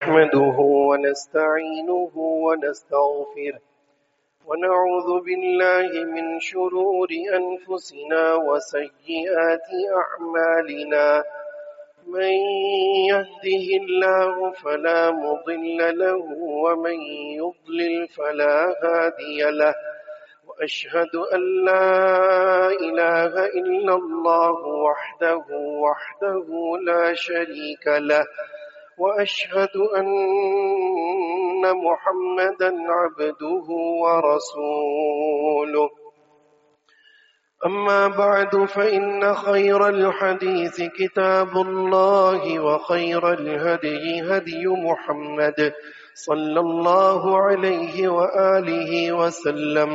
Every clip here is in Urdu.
نحمده ونستعينه ونستغفره ونعوذ بالله من شرور أنفسنا وسيئات أعمالنا من يهده الله فلا مضل له ومن يضلل فلا هادي له وأشهد أن لا إله إلا الله وحده لا شريك له وأشهد أن محمدا عبده ورسوله أما بعد فإن خير الحديث كتاب الله وخير الهدي هدي محمد صلى الله عليه وآله وسلم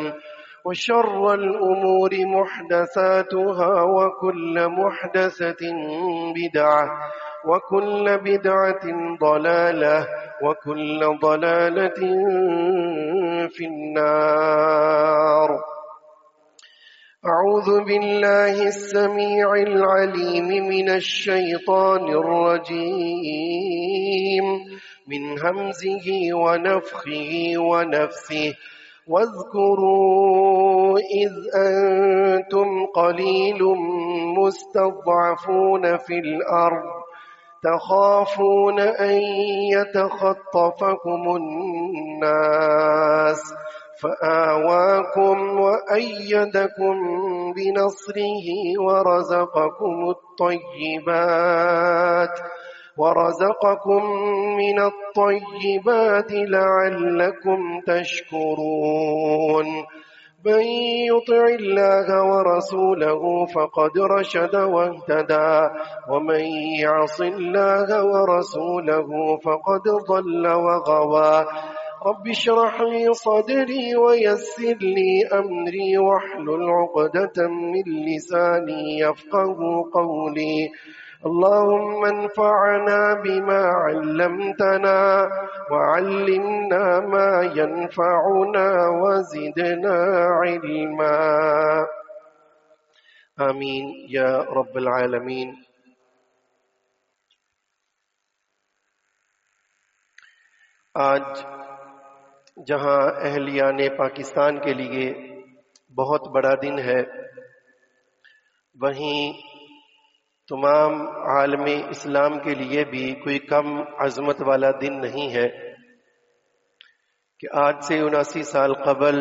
وشر الأمور محدثاتها وكل محدثة بدعة وكل بدعة ضلالة وكل ضلالة في النار. أعوذ بالله السميع العليم من الشيطان الرجيم من همزه ونفخه ونفثه. واذكروا إذ أنتم قليل مستضعفون في الأرض تخافون أن يتخطفكم الناس فآواكم وأيدكم بنصره ورزقكم من الطيبات لعلكم تشكرون. من يطع الله ورسوله فقد رشد واهتدى ومن يعص الله ورسوله فقد ضل وغوى. رب اشرح لي صدري ويسر لي أمري واحلل عقدة من لساني يفقه قولي. اللهم انفعنا بما علمتنا وعلمنا ما ينفعنا وزدنا علما آمین یا رب العالمین. آج جہاں اہلیان پاکستان کے لیے بہت بڑا دن ہے، وہیں تمام عالم اسلام کے لیے بھی کوئی کم عظمت والا دن نہیں ہے کہ آج سے 79 سال قبل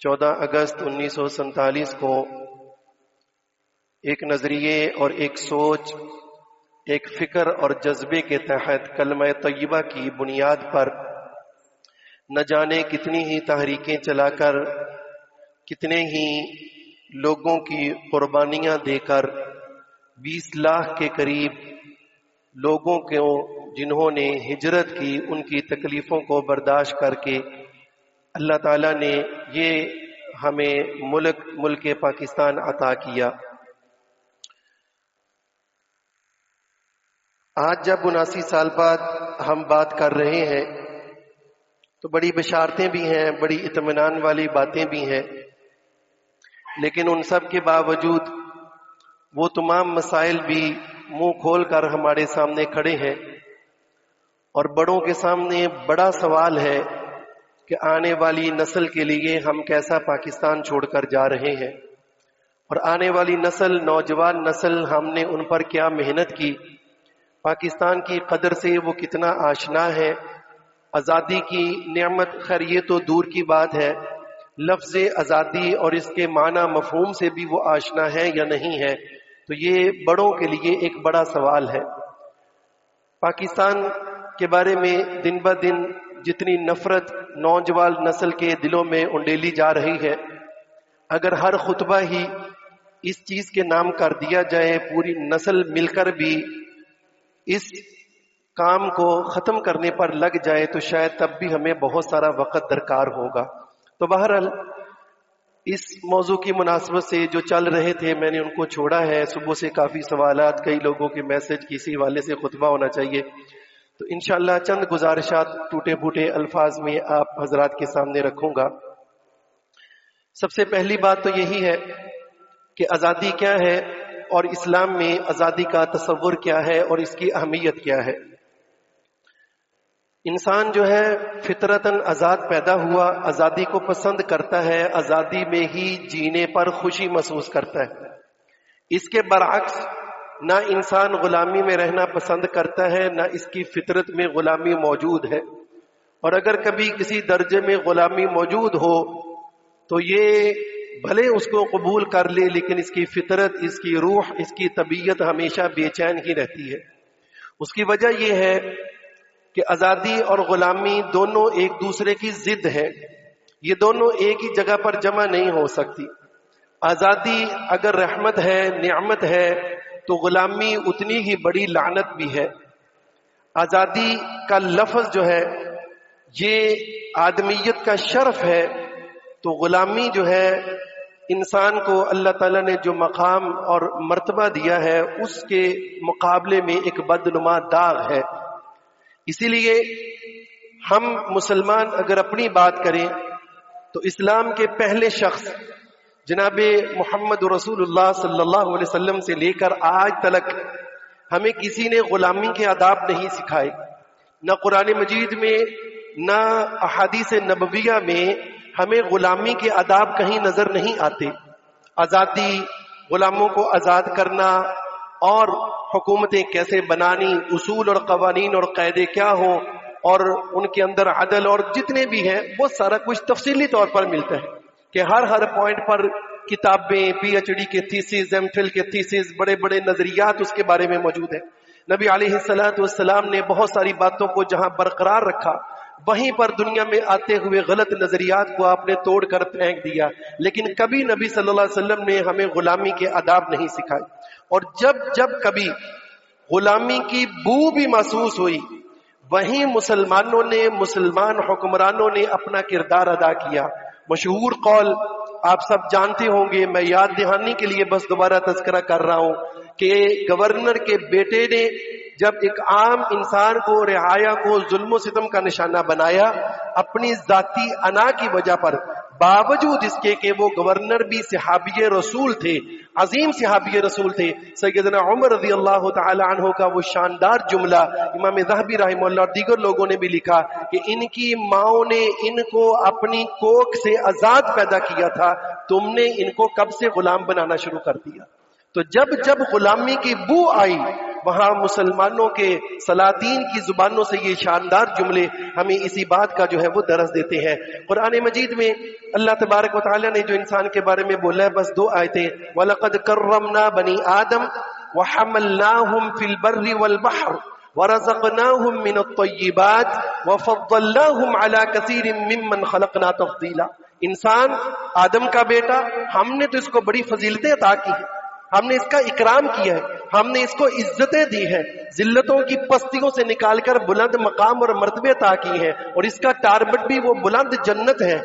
14 اگست 1947 کو ایک نظریے اور ایک سوچ، ایک فکر اور جذبے کے تحت کلمہ طیبہ کی بنیاد پر نہ جانے کتنی ہی تحریکیں چلا کر، کتنے ہی لوگوں کی قربانیاں دے کر 20 لاکھ کے قریب لوگوں کو جنہوں نے ہجرت کی، ان کی تکلیفوں کو برداشت کر کے اللہ تعالیٰ نے یہ ہمیں ملک پاکستان عطا کیا. آج جب 79 سال بعد ہم بات کر رہے ہیں تو بڑی بشارتیں بھی ہیں، بڑی اطمینان والی باتیں بھی ہیں، لیکن ان سب کے باوجود وہ تمام مسائل بھی منہ کھول کر ہمارے سامنے کھڑے ہیں، اور بڑوں کے سامنے بڑا سوال ہے کہ آنے والی نسل کے لیے ہم کیسا پاکستان چھوڑ کر جا رہے ہیں، اور آنے والی نسل، نوجوان نسل، ہم نے ان پر کیا محنت کی، پاکستان کی قدر سے وہ کتنا آشنا ہے، آزادی کی نعمت، خیر یہ تو دور کی بات ہے، لفظ آزادی اور اس کے معنی مفہوم سے بھی وہ آشنا ہے یا نہیں ہے. تو یہ بڑوں کے لیے ایک بڑا سوال ہے. پاکستان کے بارے میں دن بہ دن جتنی نفرت نوجوان نسل کے دلوں میں انڈیلی جا رہی ہے، اگر ہر خطبہ ہی اس چیز کے نام کر دیا جائے، پوری نسل مل کر بھی اس کام کو ختم کرنے پر لگ جائے، تو شاید تب بھی ہمیں بہت سارا وقت درکار ہوگا. تو بہرحال اس موضوع کی مناسبت سے جو چل رہے تھے میں نے ان کو چھوڑا ہے. صبح سے کافی سوالات، کئی لوگوں کے میسج، کسی حوالے سے خطبہ ہونا چاہیے، تو انشاءاللہ چند گزارشات ٹوٹے پھوٹے الفاظ میں آپ حضرات کے سامنے رکھوں گا. سب سے پہلی بات تو یہی ہے کہ آزادی کیا ہے اور اسلام میں آزادی کا تصور کیا ہے اور اس کی اہمیت کیا ہے. انسان جو ہے فطرتاً آزاد پیدا ہوا، آزادی کو پسند کرتا ہے، آزادی میں ہی جینے پر خوشی محسوس کرتا ہے۔ اس کے برعکس نہ انسان غلامی میں رہنا پسند کرتا ہے، نہ اس کی فطرت میں غلامی موجود ہے۔ اور اگر کبھی کسی درجے میں غلامی موجود ہو تو یہ بھلے اس کو قبول کر لے، لیکن اس کی فطرت، اس کی روح، اس کی طبیعت ہمیشہ بے چین ہی رہتی ہے۔ اس کی وجہ یہ ہے کہ آزادی اور غلامی دونوں ایک دوسرے کی ضد ہے، یہ دونوں ایک ہی جگہ پر جمع نہیں ہو سکتی۔ آزادی اگر رحمت ہے، نعمت ہے، تو غلامی اتنی ہی بڑی لعنت بھی ہے۔ آزادی کا لفظ جو ہے یہ آدمیت کا شرف ہے، تو غلامی جو ہے انسان کو اللہ تعالیٰ نے جو مقام اور مرتبہ دیا ہے اس کے مقابلے میں ایک بدنما داغ ہے۔ اسی لیے ہم مسلمان اگر اپنی بات کریں تو اسلام کے پہلے شخص جناب محمد رسول اللہ صلی اللہ علیہ وسلم سے لے کر آج تک ہمیں کسی نے غلامی کے آداب نہیں سکھائے، نہ قرآن مجید میں نہ احادیث نبویہ میں ہمیں غلامی کے آداب کہیں نظر نہیں آتے۔ آزادی، غلاموں کو آزاد کرنا اور حکومتیں کیسے بنانی، اصول اور قوانین اور قاعدے کیا ہوں اور ان کے اندر عدل اور جتنے بھی ہیں، وہ سارا کچھ تفصیلی طور پر ملتا ہے کہ ہر پوائنٹ پر کتابیں، پی ایچ ڈی کے تھیسز، ایم فل کے تھیسز، بڑے بڑے نظریات اس کے بارے میں موجود ہیں۔ نبی علیہ السلام نے بہت ساری باتوں کو جہاں برقرار رکھا، وہیں پر دنیا میں آتے ہوئے غلط نظریات کو آپ نے توڑ کر پھینک دیا، لیکن کبھی نبی صلی اللہ علیہ وسلم نے ہمیں غلامی کے آداب نہیں سکھائے۔ اور جب کبھی غلامی کی بو بھی محسوس ہوئی، وہیں مسلمانوں نے، مسلمان حکمرانوں نے اپنا کردار ادا کیا۔ مشہور قول آپ سب جانتے ہوں گے، میں یاد دہانی کے لیے بس دوبارہ تذکرہ کر رہا ہوں کہ گورنر کے بیٹے نے جب ایک عام انسان کو، رعایا کو ظلم و ستم کا نشانہ بنایا اپنی ذاتی انا کی وجہ پر، باوجود اس کے کہ وہ گورنر بھی صحابی رسول تھے، عظیم صحابی رسول تھے، سیدنا عمر رضی اللہ تعالی عنہ کا وہ شاندار جملہ امام ذہبی رحمہ اللہ اور دیگر لوگوں نے بھی لکھا کہ ان کی ماؤں نے ان کو اپنی کوکھ سے آزاد پیدا کیا تھا، تم نے ان کو کب سے غلام بنانا شروع کر دیا۔ تو جب غلامی کی بو آئی، وہاں مسلمانوں کے سلاطین کی زبانوں سے یہ شاندار جملے ہمیں اسی بات کا جو ہے وہ درس دیتے ہیں۔ قرآن مجید میں اللہ تبارک و تعالیٰ نے جو انسان کے بارے میں بولا ہے بس 2 آیتیں، وَلَقَدْ كَرَّمْنَا بَنِي آدَمَ وَحَمَلْنَاهُمْ فِي الْبَرِّ وَالْبَحْرِ وَرَزَقْنَاهُمْ مِنَ الطَّيِّبَاتِ وَفَضَّلْنَاهُمْ عَلَى كَثِيرٍ مِّمَّنْ خَلَقْنَا تَفْضِيلًا۔ انسان آدم کا بیٹا، ہم نے تو اس کو بڑی فضیلتیں عطا کی ہیں، ہم نے اس کا اکرام کیا ہے، ہم نے اس کو عزتیں دی ہیں، ذلتوں کی پستیوں سے نکال کر بلند مقام اور مرتبے عطا کی ہیں، اور اس کا ٹارگٹ بھی وہ بلند جنت ہے،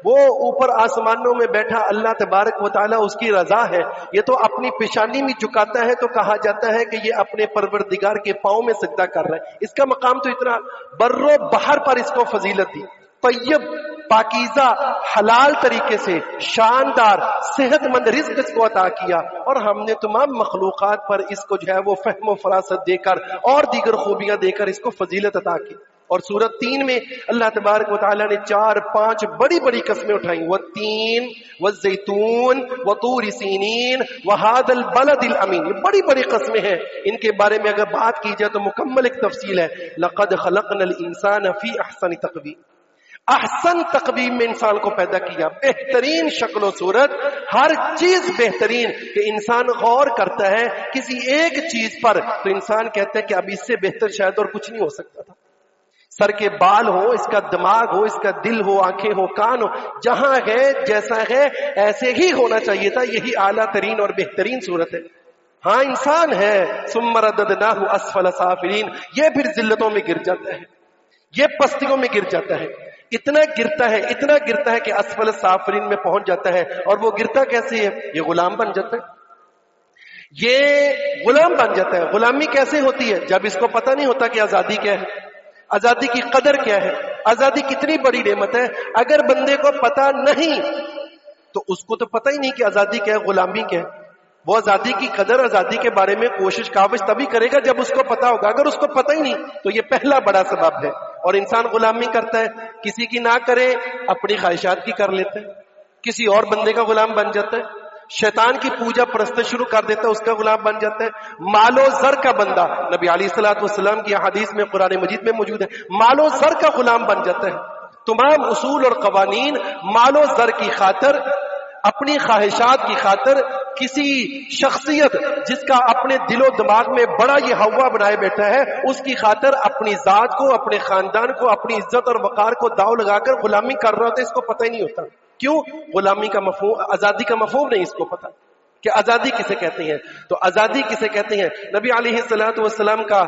وہ اوپر آسمانوں میں بیٹھا اللہ تبارک و تعالیٰ اس کی رضا ہے۔ یہ تو اپنی پیشانی میں جھکاتا ہے تو کہا جاتا ہے کہ یہ اپنے پروردگار کے پاؤں میں سجدہ کر رہا ہے۔ اس کا مقام تو اتنا، بر و بحر پر اس کو فضیلت دی، طیب، پاکیزہ، حلال طریقے سے شاندار صحت مند رزق اس کو عطا کیا، اور ہم نے تمام مخلوقات پر اس کو جو ہے وہ فہم و فراست دے کر اور دیگر خوبیاں دے کر اس کو فضیلت عطا کی۔ اور سورۃ 3 میں اللہ تبارک و تعالیٰ نے 4-5 بڑی بڑی قسمیں اٹھائیں، والتین والزیتون وطور سینین وہذا البلد الامین، یہ بڑی بڑی قسمیں ہیں، ان کے بارے میں اگر بات کی جائے تو مکمل ایک تفصیل ہے۔ لقد خلقنا الانسان فی احسن تقویم، احسن تقویم میں انسان کو پیدا کیا، بہترین شکل و صورت، ہر چیز بہترین، کہ انسان غور کرتا ہے کسی ایک چیز پر تو انسان کہتا ہے کہ اب اس سے بہتر شاید اور کچھ نہیں ہو سکتا تھا۔ سر کے بال ہو، اس کا دماغ ہو، اس کا دل ہو، آنکھیں ہو، کان ہو، جہاں ہے جیسا ہے ایسے ہی ہونا چاہیے تھا، یہی اعلیٰ ترین اور بہترین صورت ہے۔ ہاں انسان ہے، ثم رددناہ اسفل سافلین، یہ پھر ذلتوں میں گر جاتا ہے، یہ پستیوں میں گر جاتا ہے، اتنا گرتا ہے کہ اسفل سافلین میں پہنچ جاتا ہے۔ اور وہ گرتا کیسے ہے؟ یہ غلام بن جاتا ہے، یہ غلام بن جاتا ہے۔ غلامی کیسے ہوتی ہے؟ جب اس کو پتہ نہیں ہوتا کہ آزادی کیا ہے، آزادی کی قدر کیا ہے، آزادی کتنی بڑی نعمت ہے۔ اگر بندے کو پتہ نہیں تو اس کو تو پتہ ہی نہیں کہ آزادی کیا ہے، غلامی کیا ہے۔ وہ آزادی کی قدر، آزادی کے بارے میں کوشش کاوش تبھی کرے گا جب اس کو پتا ہوگا۔ اگر اس کو پتہ ہی نہیں تو یہ پہلا بڑا سبب ہے۔ اور انسان غلامی کرتا ہے، کسی کی نہ کرے اپنی خواہشات کی کر لیتا ہے، کسی اور بندے کا غلام بن جاتا ہے، شیطان کی پوجا پرست شروع کر دیتا ہے، اس کا غلام بن جاتا ہے، مال و زر کا بندہ، نبی علیہ الصلوۃ والسلام کی حدیث میں قرآن مجید میں موجود ہے، مال و زر کا غلام بن جاتا ہے۔ تمام اصول اور قوانین مال و زر کی خاطر، اپنی خواہشات کی خاطر، کسی شخصیت جس کا اپنے دل و دماغ میں بڑا یہ ہوا بنائے بیٹھا ہے، اس کی خاطر اپنی ذات کو، اپنے خاندان کو، اپنی عزت اور وقار کو داؤ لگا کر غلامی کر رہا ہوتا ہے، اس کو پتہ ہی نہیں ہوتا۔ کیوں؟ غلامی کا مفہوم، آزادی کا مفہوم نہیں اس کو پتہ کہ آزادی کسے کہتے ہیں۔ تو آزادی کسے کہتے ہیں؟ نبی علیہ الصلوۃ والسلام کا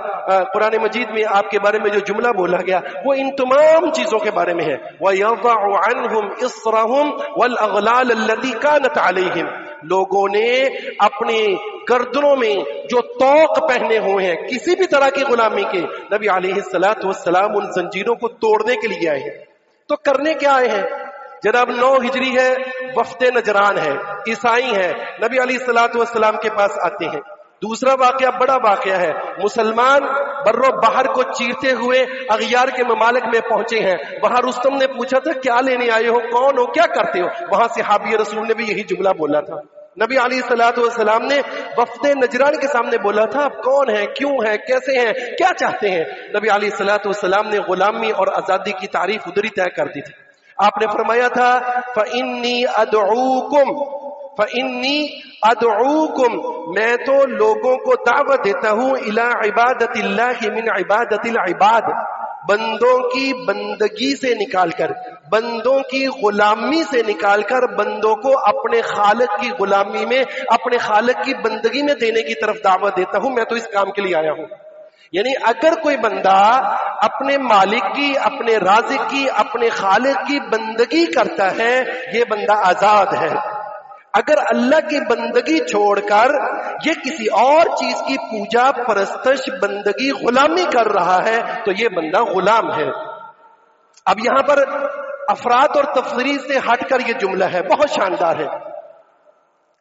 قرآن مجید میں آپ کے بارے میں جو جملہ بولا گیا وہ ان تمام چیزوں کے بارے میں ہے۔ وَيَضَعُ عَنْهُمْ إِصْرَهُمْ وَالْأَغْلَالَ الَّتِي كَانَتْ عَلَيْهِمْ، لوگوں نے اپنے گردنوں میں جو طوق پہنے ہوئے ہیں کسی بھی طرح کی غلامی کے، نبی علیہ الصلوۃ والسلام ان زنجیروں کو توڑنے کے لیے آئے ہیں۔ تو کرنے کیا آئے ہیں؟ جناب 9 ہجری ہے، وفد نجران ہے، عیسائی ہے، نبی علیہ الصلوۃ والسلام کے پاس آتے ہیں۔ دوسرا واقعہ بڑا واقعہ ہے، مسلمان بر و بحر کو چیرتے ہوئے اغیار کے ممالک میں پہنچے ہیں۔ وہاں رستم نے پوچھا تھا کیا لینے آئے ہو، کون ہو، کیا کرتے ہو؟ وہاں صحابی رسول نے بھی یہی جملہ بولا تھا۔ نبی علیہ الصلوۃ والسلام نے وفد نجران کے سامنے بولا تھا آپ کون ہیں، کیوں ہیں، کیسے ہیں، کیا چاہتے ہیں؟ نبی علیہ الصلوۃ والسلام نے غلامی اور آزادی کی تعریف ادھر ہی طے کر دی تھی۔ آپ نے فرمایا تھا فَإِنِّي أَدْعُوكُمْ، میں تو لوگوں کو دعوت دیتا ہوں إِلَىٰ عِبَادَةِ اللَّهِ مِنْ عِبَادَةِ الْعِبَادِ، بندوں کی بندگی سے نکال کر، بندوں کی غلامی سے نکال کر بندوں کو اپنے خالق کی غلامی میں، اپنے خالق کی بندگی میں دینے کی طرف دعوت دیتا ہوں۔ میں تو اس کام کے لیے آیا ہوں۔ یعنی اگر کوئی بندہ اپنے مالک کی، اپنے رازق کی، اپنے خالق کی بندگی کرتا ہے یہ بندہ آزاد ہے۔ اگر اللہ کی بندگی چھوڑ کر یہ کسی اور چیز کی پوجا پرستش، بندگی، غلامی کر رہا ہے تو یہ بندہ غلام ہے۔ اب یہاں پر افراد اور تفریح سے ہٹ کر یہ جملہ ہے، بہت شاندار ہے،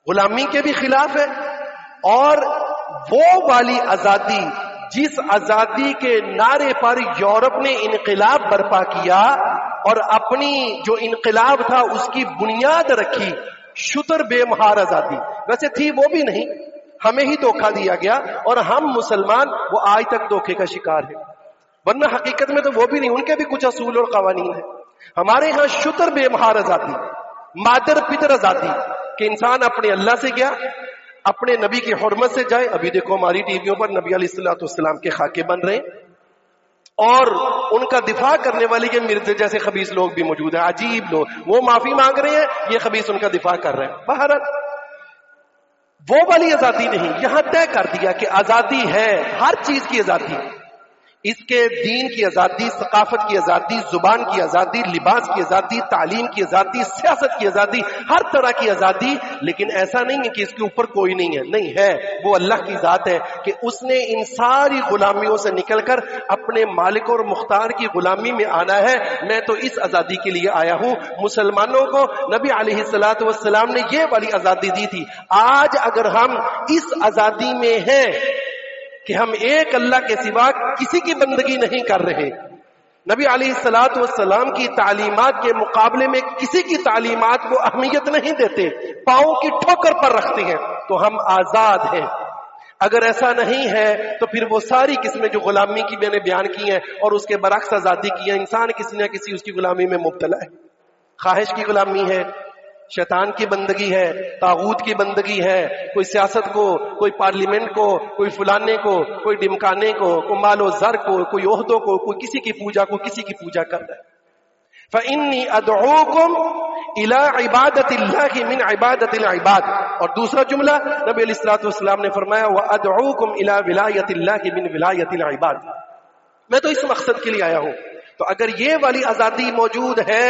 غلامی کے بھی خلاف ہے، اور وہ والی آزادی جس آزادی کے نعرے پر یورپ نے انقلاب برپا کیا اور اپنی جو انقلاب تھا اس کی بنیاد رکھی، شتر بے مہار آزادی، ویسے تھی وہ بھی نہیں، ہمیں ہی دھوکہ دیا گیا اور ہم مسلمان وہ آج تک دھوکے کا شکار ہیں، ورنہ حقیقت میں تو وہ بھی نہیں، ان کے بھی کچھ اصول اور قوانین ہیں۔ ہمارے ہاں شتر بے مہار آزادی، مادر پتر آزادی کہ انسان اپنے اللہ سے گیا، اپنے نبی کی حرمت سے جائے۔ ابھی دیکھو ہماری ٹی ویوں پر نبی علیہ الصلوۃ والسلام کے خاکے بن رہے ہیں اور ان کا دفاع کرنے والے کے مرزے جیسے خبیث لوگ بھی موجود ہیں، عجیب لوگ، وہ معافی مانگ رہے ہیں، یہ خبیث ان کا دفاع کر رہے ہیں۔ بہرحال وہ والی آزادی نہیں، یہاں طے کر دیا کہ آزادی ہے، ہر چیز کی آزادی، اس کے دین کی آزادی، ثقافت کی آزادی، زبان کی آزادی، لباس کی آزادی، تعلیم کی آزادی، سیاست کی آزادی، ہر طرح کی آزادی، لیکن ایسا نہیں ہے کہ اس کے اوپر کوئی نہیں ہے، نہیں ہے، وہ اللہ کی ذات ہے کہ اس نے ان ساری غلامیوں سے نکل کر اپنے مالک اور مختار کی غلامی میں آنا ہے۔ میں تو اس آزادی کے لیے آیا ہوں۔ مسلمانوں کو نبی علیہ الصلوۃ والسلام نے یہ والی آزادی دی تھی۔ آج اگر ہم اس آزادی میں ہیں کہ ہم ایک اللہ کے سوا کسی کی بندگی نہیں کر رہے، نبی علیہ الصلوۃ والسلام کی تعلیمات کے مقابلے میں کسی کی تعلیمات کو اہمیت نہیں دیتے، پاؤں کی ٹھوکر پر رکھتے ہیں، تو ہم آزاد ہیں۔ اگر ایسا نہیں ہے تو پھر وہ ساری قسمیں جو غلامی کی میں نے بیان کی ہیں اور اس کے برعکس آزادی کی ہیں، انسان کسی نہ کسی اس کی غلامی میں مبتلا ہے۔ خواہش کی غلامی ہے، شیطان کی بندگی ہے، طاغوت کی بندگی ہے، کوئی سیاست کو، کوئی پارلیمنٹ کو، کوئی فلانے کو، کوئی ڈمکانے کو، کوئی مال و زر کو، کوئی عہدوں کو، کوئی کسی کی پوجا کو، کسی کی پوجا کرتا ہے۔ فَإِنِّي أَدْعُوكُمْ إِلَىٰ عِبَادَةِ اللَّهِ مِنْ عِبَادَةِ الْعِبَادِ، اور دوسرا جملہ نبی علیہ الصلوۃ والسلام نے فرمایا وَأَدْعُوكُمْ إِلَىٰ وِلَایَةِ اللَّهِ مِنْ وِلَایَةِ الْعِبَادِ، میں تو اس مقصد کے لیے آیا ہوں۔ تو اگر یہ والی آزادی موجود ہے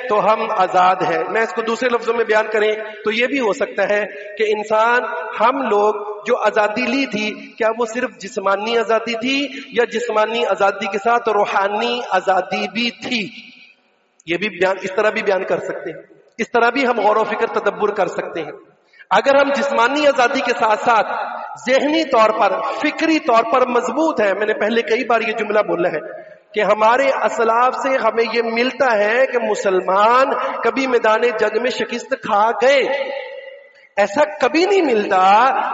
تو ہم آزاد ہیں۔ میں اس کو دوسرے لفظوں میں بیان کریں تو یہ بھی ہو سکتا ہے کہ انسان، ہم لوگ جو آزادی لی تھی، کیا وہ صرف جسمانی آزادی تھی یا جسمانی آزادی کے ساتھ روحانی آزادی بھی تھی؟ یہ بھی بیان، اس طرح بھی بیان کر سکتے ہیں، اس طرح بھی ہم غور و فکر تدبر کر سکتے ہیں۔ اگر ہم جسمانی آزادی کے ساتھ ساتھ ذہنی طور پر، فکری طور پر مضبوط ہیں، میں نے پہلے کئی بار یہ جملہ بولا ہے کہ ہمارے اسلاف سے ہمیں یہ ملتا ہے کہ مسلمان کبھی میدان جنگ میں شکست کھا گئے. ایسا کبھی نہیں ملتا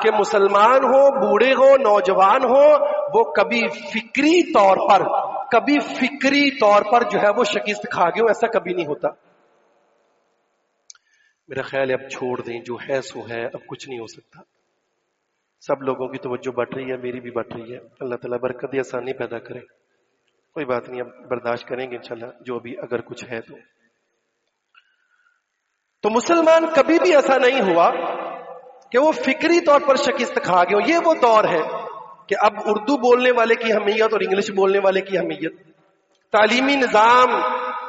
کہ مسلمان ہو، بوڑھے ہو، نوجوان ہو، وہ کبھی فکری طور پر جو ہے وہ شکست کھا گئے. ایسا کبھی نہیں ہوتا. میرا خیال ہے اب چھوڑ دیں، جو ہے سو ہے، اب کچھ نہیں ہو سکتا. سب لوگوں کی توجہ بڑھ رہی ہے، میری بھی بڑھ رہی ہے. اللہ تعالیٰ برکت آسانی پیدا کرے. کوئی بات نہیں، اب برداشت کریں گے انشاءاللہ جو بھی اگر کچھ ہے تو مسلمان کبھی بھی ایسا نہیں ہوا کہ وہ فکری طور پر شکست کھا گئے. یہ وہ دور ہے کہ اب اردو بولنے والے کی اہمیت اور انگلش بولنے والے کی اہمیت، تعلیمی نظام،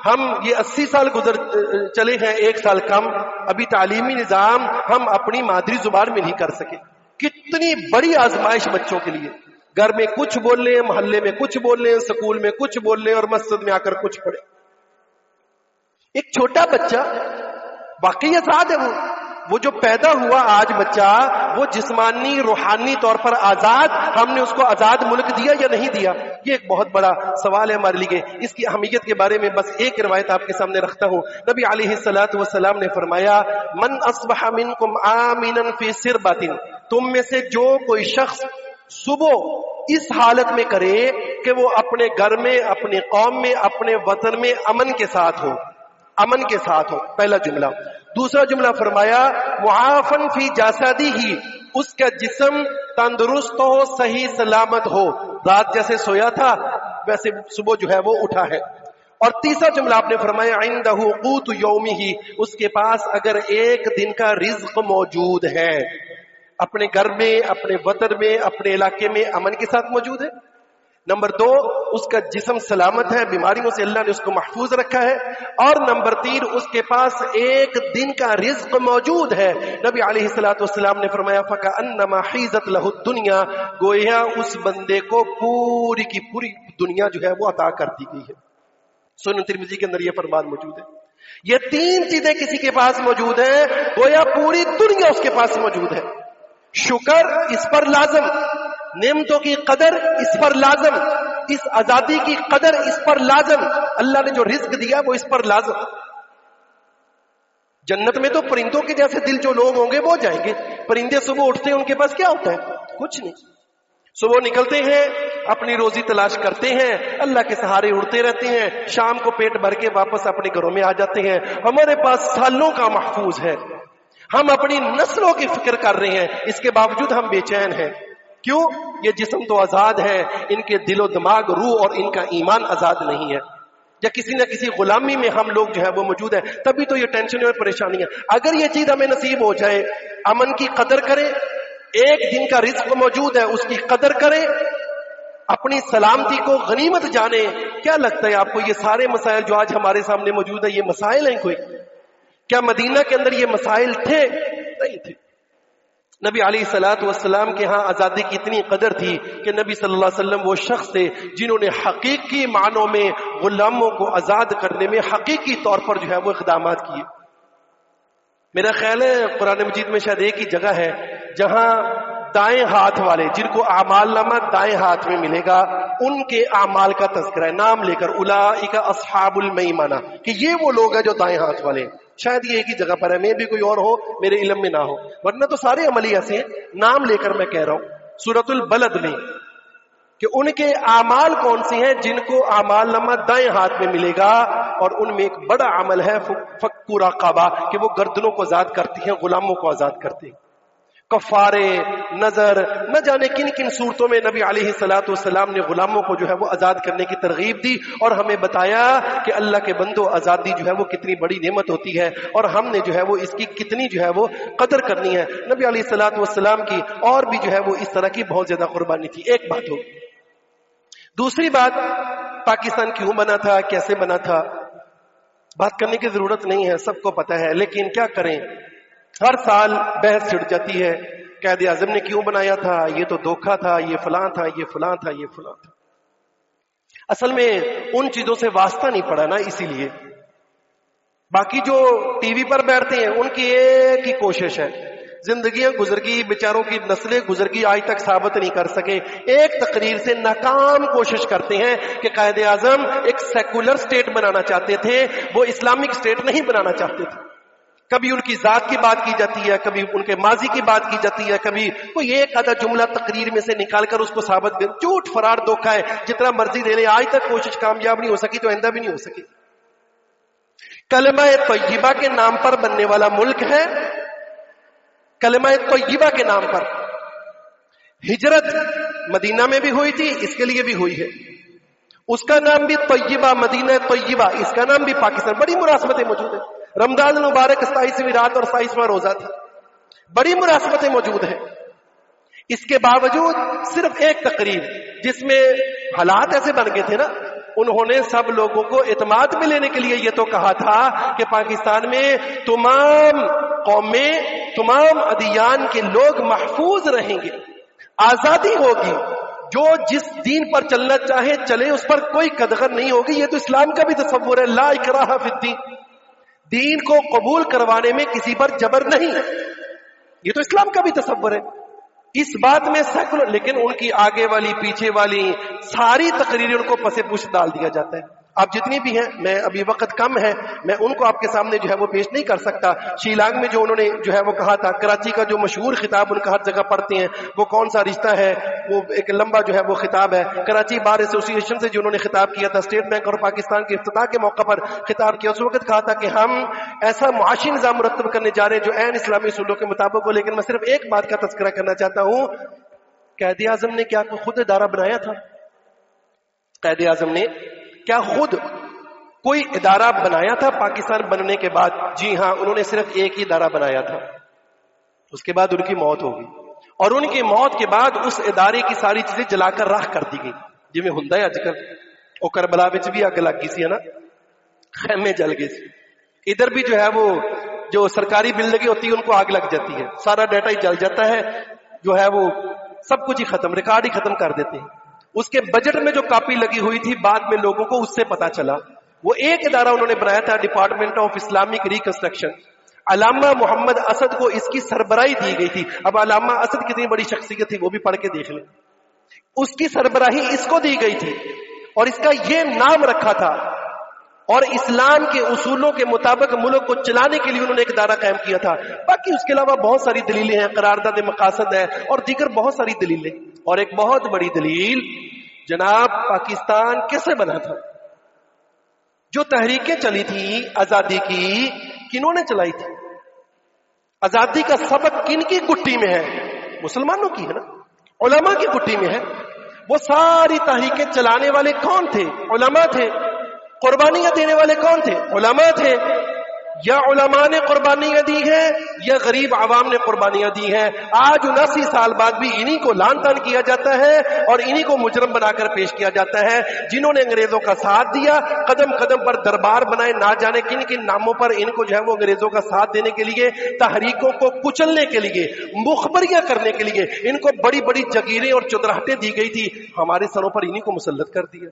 ہم یہ 80 سال گزر چلے ہیں، 1 سال کم، ابھی تعلیمی نظام ہم اپنی مادری زبان میں نہیں کر سکے. کتنی بڑی آزمائش بچوں کے لیے. گھر میں کچھ بول لیں، محلے میں کچھ بول لیں، سکول میں کچھ بول لیں اور مسجد میں آ کر کچھ پڑھے. ایک چھوٹا بچہ واقعی آزاد ہے. وہ جو پیدا ہوا آج بچہ، وہ جسمانی روحانی طور پر آزاد. ہم نے اس کو آزاد ملک دیا یا نہیں دیا؟ یہ ایک بہت بڑا سوال ہے ہمارے لیے. اس کی اہمیت کے بارے میں بس ایک روایت آپ کے سامنے رکھتا ہوں. نبی علیہ الصلوۃ والسلام نے فرمایا، من اصبح منکم آمنا فی سربۃ، تم میں سے جو کوئی شخص صبح اس حالت میں کرے کہ وہ اپنے گھر میں، اپنے قوم میں، اپنے وطن میں امن کے ساتھ ہو. پہلا جملہ. دوسرا جملہ فرمایا معافن فی جسدہ، اس کا جسم تندرست ہو، صحیح سلامت ہو، رات جیسے سویا تھا ویسے صبح جو ہے وہ اٹھا ہے. اور تیسرا جملہ آپ نے فرمایا عندہ قوت یومہ، اس کے پاس اگر ایک دن کا رزق موجود ہے، اپنے گھر میں، اپنے وطن میں، اپنے علاقے میں امن کے ساتھ موجود ہے. نمبر 2، اس کا جسم سلامت ہے، بیماریوں سے اللہ نے اس کو محفوظ رکھا ہے. اور نمبر 3، اس کے پاس ایک دن کا رزق موجود ہے. نبی علیہ الصلوۃ والسلام نے فرمایا فکأنما حیزت لہ الدنیا، گویا اس بندے کو پوری کی پوری دنیا جو ہے وہ عطا کر دی گئی ہے. سنن ترمذی کے اندر یہ فرمان موجود ہے. یہ 3 چیزیں کسی کے پاس موجود ہیں، گویا پوری دنیا اس کے پاس موجود ہے. شکر اس پر لازم، نعمتوں کی قدر اس پر لازم، اس آزادی کی قدر اس پر لازم، اللہ نے جو رزق دیا وہ اس پر لازم. جنت میں تو پرندوں کے جیسے دل جو لوگ ہوں گے وہ جائیں گے. پرندے صبح اٹھتے ہیں، ان کے پاس کیا ہوتا ہے؟ کچھ نہیں. صبح نکلتے ہیں، اپنی روزی تلاش کرتے ہیں، اللہ کے سہارے اڑتے رہتے ہیں، شام کو پیٹ بھر کے واپس اپنے گھروں میں آ جاتے ہیں. ہمارے پاس سالوں کا محفوظ ہے، ہم اپنی نسلوں کی فکر کر رہے ہیں، اس کے باوجود ہم بے چین ہیں. کیوں؟ یہ جسم تو آزاد ہے، ان کے دل و دماغ، روح اور ان کا ایمان آزاد نہیں ہے. یا کسی نہ کسی غلامی میں ہم لوگ جو ہے وہ موجود ہے، تبھی تو یہ ٹینشن اور پریشانی ہے. اگر یہ چیز ہمیں نصیب ہو جائے، امن کی قدر کریں، ایک دن کا رزق موجود ہے اس کی قدر کریں، اپنی سلامتی کو غنیمت جانیں. کیا لگتا ہے آپ کو یہ سارے مسائل جو آج ہمارے سامنے موجود ہیں، یہ مسائل ہیں کوئی؟ کیا مدینہ کے اندر یہ مسائل تھے؟ نہیں تھے. نبی علیہ الصلوۃ والسلام کے ہاں آزادی کی اتنی قدر تھی کہ نبی صلی اللہ علیہ وسلم وہ شخص تھے جنہوں نے حقیقی معنوں میں غلاموں کو آزاد کرنے میں حقیقی طور پر جو ہے وہ اقدامات کیے. میرا خیال ہے قرآن مجید میں شاید ایک ہی جگہ ہے جہاں دائیں ہاتھ والے، جن کو اعمال نامہ دائیں ہاتھ میں ملے گا، ان کے اعمال کا تذکرہ ہے نام لے کر، اولئک اصحاب المیمنہ، کہ یہ وہ لوگ ہیں جو دائیں ہاتھ والے ہیں. شاید یہ ایک ہی جگہ پر ہے، میں بھی کوئی اور ہو میرے علم میں نہ ہو، ورنہ تو سارے عملی ایسے ہیں. نام لے کر میں کہہ رہا ہوں سورۃ البلد میں کہ ان کے اعمال کون سے ہیں جن کو اعمال نامہ دائیں ہاتھ میں ملے گا، اور ان میں ایک بڑا عمل ہے فک رقبہ، کہ وہ گردنوں کو آزاد کرتی ہیں، غلاموں کو آزاد کرتے ہیں. کفارے، نظر، نہ جانے کن کن صورتوں میں نبی علیہ الصلوۃ والسلام نے غلاموں کو جو ہے وہ آزاد کرنے کی ترغیب دی، اور ہمیں بتایا کہ اللہ کے بندو آزادی جو ہے وہ کتنی بڑی نعمت ہوتی ہے، اور ہم نے جو ہے وہ اس کی کتنی جو ہے وہ قدر کرنی ہے. نبی علیہ الصلوۃ والسلام کی اور بھی جو ہے وہ اس طرح کی بہت زیادہ قربانی تھی. ایک بات ہو. دوسری بات، پاکستان کیوں بنا تھا، کیسے بنا تھا، بات کرنے کی ضرورت نہیں ہے، سب کو پتا ہے. لیکن کیا کریں، ہر سال بحث چھڑ جاتی ہے، قائد اعظم نے کیوں بنایا تھا، یہ تو دھوکہ تھا، یہ فلاں تھا، یہ فلاں تھا، یہ فلاں تھا. اصل میں ان چیزوں سے واسطہ نہیں پڑا نا، اسی لیے. باقی جو ٹی وی پر بیٹھتے ہیں ان کی ایک ہی کوشش ہے، زندگیاں گزر گئی، بیچاروں کی نسلیں گزر گئی، آج تک ثابت نہیں کر سکے. ایک تقریر سے ناکام کوشش کرتے ہیں کہ قائد اعظم ایک سیکولر سٹیٹ بنانا چاہتے تھے، وہ اسلامک سٹیٹ نہیں بنانا چاہتے تھے. کبھی ان کی ذات کی بات کی جاتی ہے، کبھی ان کے ماضی کی بات کی جاتی ہے، کبھی کوئی ایک آدھا جملہ تقریر میں سے نکال کر اس کو ثابت کر. جھوٹ فرار دھوکہ ہے، جتنا مرضی دے لیں، آج تک کوشش کامیاب نہیں ہو سکی تو آئندہ بھی نہیں ہو سکی. کلمہ طیبہ کے نام پر بننے والا ملک ہے، کلمہ طیبہ کے نام پر. ہجرت مدینہ میں بھی ہوئی تھی، اس کے لیے بھی ہوئی ہے، اس کا نام بھی طیبہ، مدینہ طیبہ، اس کا نام بھی پاکستان. بڑی مناسبتیں موجود ہیں. رمضان المبارک 27ویں رات اور 27واں روزہ تھا، بڑی مناسبتیں موجود ہیں. اس کے باوجود صرف ایک تقریر جس میں حالات ایسے بن گئے تھے نا، انہوں نے سب لوگوں کو اعتماد میں لینے کے لیے یہ تو کہا تھا کہ پاکستان میں تمام قومیں، تمام ادیان کے لوگ محفوظ رہیں گے، آزادی ہوگی، جو جس دین پر چلنا چاہے چلے، اس پر کوئی قدغن نہیں ہوگی. یہ تو اسلام کا بھی تصور ہے، لا اکراہ فی الدین، دین کو قبول کروانے میں کسی پر جبر نہیں، یہ تو اسلام کا بھی تصور ہے. اس بات میں سیکولر، لیکن ان کی آگے والی پیچھے والی ساری تقریریں ان کو پس پوچھ ڈال دیا جاتا ہے. آپ جتنی بھی ہیں، میں ابھی وقت کم ہے، میں ان کو آپ کے سامنے جو ہے وہ پیش نہیں کر سکتا. شیلانگ میں جو انہوں نے جو ہے وہ کہا تھا، کراچی کا جو مشہور خطاب ان کا ہر جگہ پڑھتے ہیں، وہ کون سا رشتہ ہے، وہ ایک لمبا جو ہے وہ خطاب ہے. کراچی بار ایسوسی ایشن سے جو انہوں نے خطاب کیا تھا، اسٹیٹ بینک اور پاکستان کے افتتاح کے موقع پر خطاب کیا، اس وقت کہا تھا کہ ہم ایسا معاشی نظام مرتب کرنے جا رہے ہیں جو عین اسلامی اصولوں کے مطابق ہو. لیکن میں صرف ایک بات کا تذکرہ کرنا چاہتا ہوں، قائد اعظم نے کیا خود ادارہ بنایا تھا؟ قائد اعظم نے کیا خود کوئی ادارہ بنایا تھا پاکستان بننے کے بعد؟ جی ہاں، انہوں نے صرف ایک ہی ادارہ بنایا تھا. اس کے بعد ان کی موت ہو گئی، اور ان کی موت کے بعد اس ادارے کی ساری چیزیں جلا کر راکھ کر دی گئی. جی میں ہوں اج کل وہ کربلا وچ بھی اگ لگ گئی سی نا، خیمے جل گئے سی. ادھر بھی جو ہے وہ جو سرکاری بلڈنگیں ہوتی ہیں ان کو آگ لگ جاتی ہے، سارا ڈیٹا ہی جل جاتا ہے، جو ہے وہ سب کچھ ہی ختم، ریکارڈ ہی ختم کر دیتے ہیں. اس کے بجٹ میں جو کاپی لگی ہوئی تھی بعد میں لوگوں کو اس سے پتا چلا. وہ ایک ادارہ انہوں نے بنایا تھا، ڈپارٹمنٹ آف اسلامک ریکنسٹرکشن. علامہ محمد اسد کو اس کی سربراہی دی گئی تھی. اب علامہ اسد کتنی بڑی شخصیت تھی وہ بھی پڑھ کے دیکھ لیں. اس کی سربراہی اس کو دی گئی تھی اور اس کا یہ نام رکھا تھا، اور اسلام کے اصولوں کے مطابق ملک کو چلانے کے لیے انہوں نے ایک ادارہ قائم کیا تھا. باقی اس کے علاوہ بہت ساری دلیلیں ہیں، قرارداد مقاصد ہے اور دیگر بہت ساری دلیلیں. اور ایک بہت بڑی دلیل، جناب پاکستان کیسے بنا تھا؟ جو تحریکیں چلی تھی آزادی کی، کنہوں نے چلائی تھی؟ آزادی کا سبق کن کی گٹی میں ہے؟ مسلمانوں کی ہے نا، علماء کی گٹی میں ہے. وہ ساری تحریکیں چلانے والے کون تھے؟ علماء تھے. قربانیاں دینے والے کون تھے؟ علماء تھے. یا علماء نے قربانیاں دی ہیں یا غریب عوام نے قربانیاں دی ہیں. آج 79 سال بعد بھی انہی کو لان تان کیا جاتا ہے اور انہی کو مجرم بنا کر پیش کیا جاتا ہے، جنہوں نے انگریزوں کا ساتھ دیا، قدم قدم پر دربار بنائے، نہ جانے کن کن ناموں پر ان کو جو ہے وہ انگریزوں کا ساتھ دینے کے لیے، تحریکوں کو کچلنے کے لیے، مخبریاں کرنے کے لیے ان کو بڑی بڑی جگیریں اور چودراہٹیں دی گئی تھی. ہمارے سروں پر انہی کو مسلط کر دیا.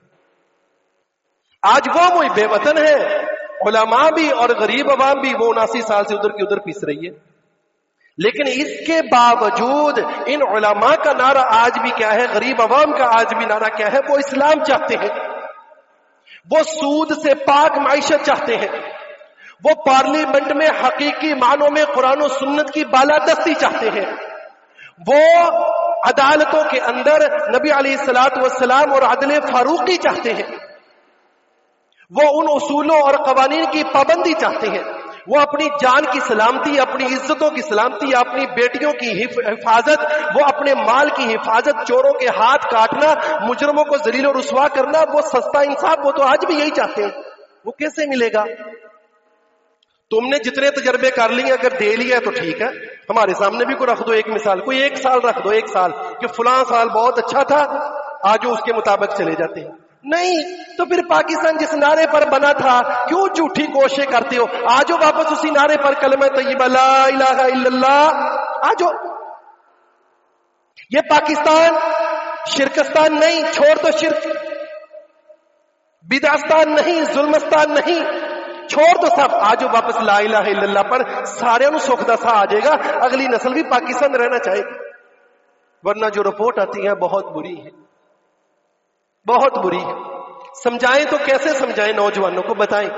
آج وہ بے وطن ہے، علماء بھی اور غریب عوام بھی، وہ 79 سال سے ادھر کی ادھر پیس رہی ہے. لیکن اس کے باوجود ان علماء کا نعرہ آج بھی کیا ہے؟ غریب عوام کا آج بھی نعرہ کیا ہے؟ وہ اسلام چاہتے ہیں، وہ سود سے پاک معیشت چاہتے ہیں، وہ پارلیمنٹ میں حقیقی معنوں میں قرآن و سنت کی بالادستی چاہتے ہیں، وہ عدالتوں کے اندر نبی علیہ الصلوۃ والسلام اور عدل فاروقی چاہتے ہیں، وہ ان اصولوں اور قوانین کی پابندی چاہتے ہیں، وہ اپنی جان کی سلامتی، اپنی عزتوں کی سلامتی، اپنی بیٹیوں کی حفاظت، وہ اپنے مال کی حفاظت، چوروں کے ہاتھ کاٹنا، مجرموں کو ذلیل و رسوا کرنا، وہ سستا انصاف، وہ تو آج بھی یہی چاہتے ہیں. وہ کیسے ملے گا؟ تم نے جتنے تجربے کر لیے، اگر دے لیا تو ٹھیک ہے، ہمارے سامنے بھی کوئی رکھ دو ایک مثال، کوئی 1 سال رکھ دو، 1 سال کہ فلاں سال بہت اچھا تھا، آج اس کے مطابق چلے جاتے ہیں. نہیں تو پھر پاکستان جس نعرے پر بنا تھا کیوں جھوٹی کوششیں کرتے ہو؟ آجو واپس اسی نعرے پر، کلمہ طیبہ لا الہ الا اللہ، آجو. یہ پاکستان شرکستان نہیں، چھوڑ دو شرک، بدعستان نہیں، ظلمستان نہیں، چھوڑ دو سب, آجو واپس لا الہ الا اللہ پر, سارے نو سکھ دا سا آ جائے گا, اگلی نسل بھی پاکستان رہنا چاہے گی. ورنہ جو رپورٹ آتی ہے بہت بری ہے, بہت بری ہے. سمجھائیں تو کیسے سمجھائیں, نوجوانوں کو بتائیں.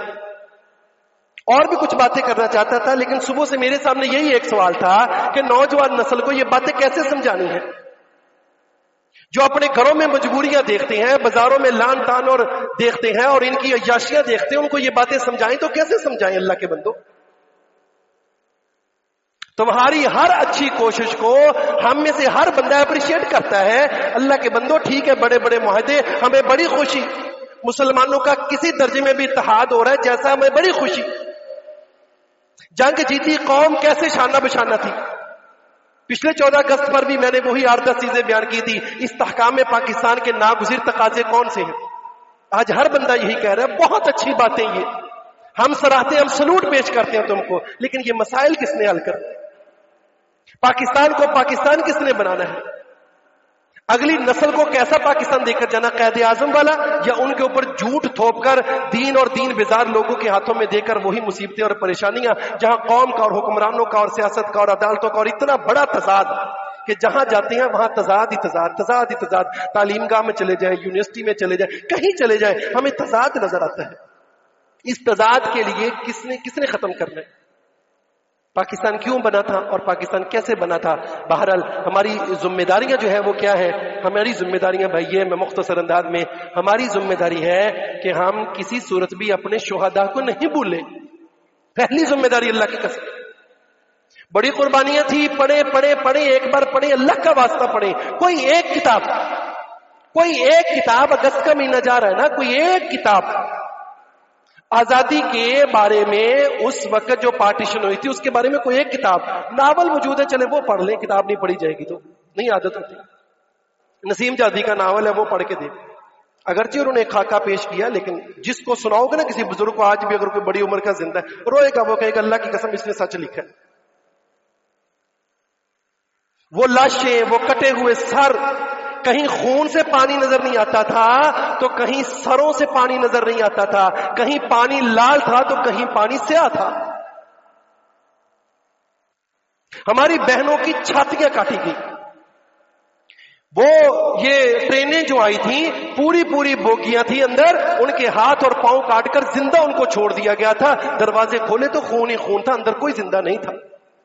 اور بھی کچھ باتیں کرنا چاہتا تھا, لیکن صبح سے میرے سامنے یہی ایک سوال تھا کہ نوجوان نسل کو یہ باتیں کیسے سمجھانی ہیں, جو اپنے گھروں میں مجبوریاں دیکھتے ہیں, بازاروں میں لان تان اور دیکھتے ہیں, اور ان کی عیاشیاں دیکھتے ہیں, ان کو یہ باتیں سمجھائیں تو کیسے سمجھائیں. اللہ کے بندو, تمہاری ہر اچھی کوشش کو ہم میں سے ہر بندہ اپریشیٹ کرتا ہے. اللہ کے بندو ٹھیک ہے, بڑے بڑے معاہدے, ہمیں بڑی خوشی, مسلمانوں کا کسی درجے میں بھی اتحاد ہو رہا ہے, جیسا ہمیں بڑی خوشی. جنگ جیتی قوم کیسے شانہ بشانہ تھی. پچھلے 14 اگست پر بھی میں نے وہی 8-10 چیزیں بیان کی تھی. استحکام پاکستان کے ناگزیر تقاضے کون سے ہیں؟ آج ہر بندہ یہی کہہ رہا ہے بہت اچھی باتیں, یہ ہم سراہتے ہیں, ہم سلوٹ پیش کرتے ہیں تم کو, لیکن یہ مسائل کس نے حل کرنے؟ پاکستان کو پاکستان کس نے بنانا ہے؟ اگلی نسل کو کیسا پاکستان دے کر جانا, قائد اعظم والا, یا ان کے اوپر جھوٹ تھوپ کر دین اور دین بیزار لوگوں کے ہاتھوں میں دے کر وہی مصیبتیں اور پریشانیاں, جہاں قوم کا اور حکمرانوں کا اور سیاست کا اور عدالتوں کا اور اتنا بڑا تضاد کہ جہاں جاتے ہیں وہاں تضاد ہی تضاد, تضاد ہی تضاد. تعلیم گاہ میں چلے جائیں, یونیورسٹی میں چلے جائیں, کہیں چلے جائیں, ہمیں تضاد نظر آتا ہے. اس تضاد کے لیے کس نے ختم کرنا ہے؟ پاکستان کیوں بنا تھا اور پاکستان کیسے بنا تھا؟ بہرحال ہماری ذمہ داریاں جو ہے وہ کیا ہے؟ ہماری ذمہ داریاں بھائی ہے, میں مختصر انداز میں, ہماری ذمہ داری ہے کہ ہم کسی صورت بھی اپنے شہداء کو نہیں بھولیں. پہلی ذمہ داری اللہ کی قسم. بڑی قربانیاں تھی, پڑھیں, ایک بار پڑھیں, اللہ کا واسطہ پڑھیں. کوئی ایک کتاب, اگست کا مہینہ جا رہا ہے نا, کوئی ایک کتاب آزادی کے بارے میں, اس وقت جو پارٹیشن ہوئی تھی اس کے بارے میں کوئی ایک کتاب, ناول موجود ہے, چلے وہ پڑھ لیں. کتاب نہیں پڑھی جائے گی تو نہیں عادت ہوتی. نسیم جادی کا ناول ہے, وہ پڑھ کے دے. اگرچہ انہوں نے ایک خاکہ پیش کیا, لیکن جس کو سناؤ گے نا کسی بزرگ کو, آج بھی اگر کوئی بڑی عمر کا زندہ ہے, روئے گا, وہ کہے گا اللہ کی قسم اس نے سچ لکھا ہے. وہ لاشیں, وہ کٹے ہوئے سر, کہیں خون سے پانی نظر نہیں آتا تھا تو کہیں سروں سے پانی نظر نہیں آتا تھا, کہیں پانی لال تھا تو کہیں پانی سیاہ تھا. ہماری بہنوں کی چھاتیاں کاٹی گئی. وہ یہ ٹرینیں جو آئی تھیں پوری بوگیاں تھی اندر, ان کے ہاتھ اور پاؤں کاٹ کر زندہ ان کو چھوڑ دیا گیا تھا. دروازے کھولے تو خون ہی خون تھا, اندر کوئی زندہ نہیں تھا.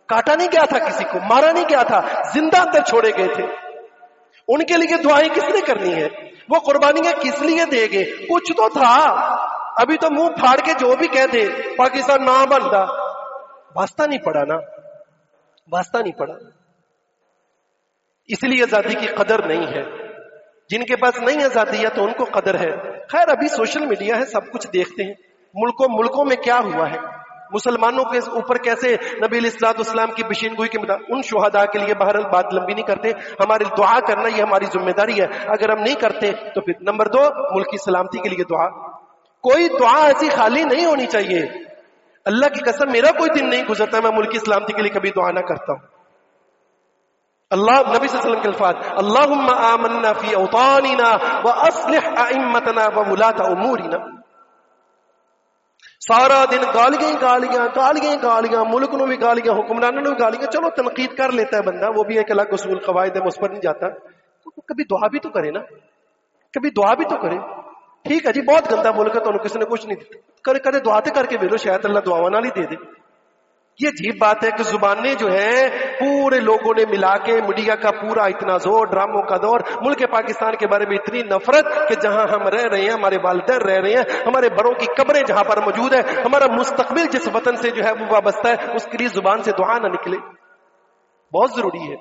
کاٹا نہیں گیا تھا, کسی کو مارا نہیں گیا تھا, زندہ اندر چھوڑے گئے تھے. ان کے لیے دعائیں کس نے کرنی ہے؟ وہ قربانیاں کس لیے دے گے؟ کچھ تو تھا. ابھی تو منہ پھاڑ کے جو بھی کہہ دے پاکستان نہ بنتا, واسطہ نہیں پڑا نا, واسطہ نہیں پڑا. اس لیے آزادی کی قدر نہیں ہے. جن کے پاس نہیں آزادی ہے تو ان کو قدر ہے. خیر ابھی سوشل میڈیا ہے, سب کچھ دیکھتے ہیں. ملکوں میں کیا ہوا ہے, مسلمانوں کے اوپر کیسے نبی علیہ الصلوۃ والسلام کی پیشین گوئی کے مطابق. ان شہداء کے لیے بہرحال بات لمبی نہیں کرتے, ہماری دعا کرنا یہ ہماری ذمہ داری ہے. اگر ہم نہیں کرتے تو پھر نمبر 2, ملک کی سلامتی کے لیے دعا. کوئی دعا ایسی خالی نہیں ہونی چاہیے. اللہ کی قسم میرا کوئی دن نہیں گزرتا میں ملک کی سلامتی کے لیے کبھی دعا نہ کرتا ہوں. اللہ نبی صلی اللہ علیہ وسلم کے الفاظ, اللہم آمنا فی اوطاننا واصلح ائمتنا وولاۃ امورنا. سارا دن گالیاں, ملک نو بھی گالیاں, حکمرانوں نے بھی گالیاں. چلو تنقید کر لیتا ہے بندہ, وہ بھی ایک الگ اصول قواعد ہے, اس پر نہیں جاتا. تو کبھی دعا بھی تو کرے نا, کبھی دعا بھی تو کرے. ٹھیک ہے جی بہت گندا ملک ہے تو کسی نے کچھ نہیں دیتا, کرے دعا تے کر کے ویلو, شاید اللہ دعا نہ دے دے. یہ عجیب بات ہے کہ زبانیں جو ہیں پورے لوگوں نے ملا کے, میڈیا کا پورا اتنا زور, ڈراموں کا دور, ملک پاکستان کے بارے میں اتنی نفرت کہ جہاں ہم رہ رہے ہیں, ہمارے والدین رہ رہے ہیں, ہمارے بڑوں کی قبریں جہاں پر موجود ہے, ہمارا مستقبل جس وطن سے جو ہے وہ وابستہ ہے, اس کے لیے زبان سے دعا نہ نکلے. بہت ضروری ہے,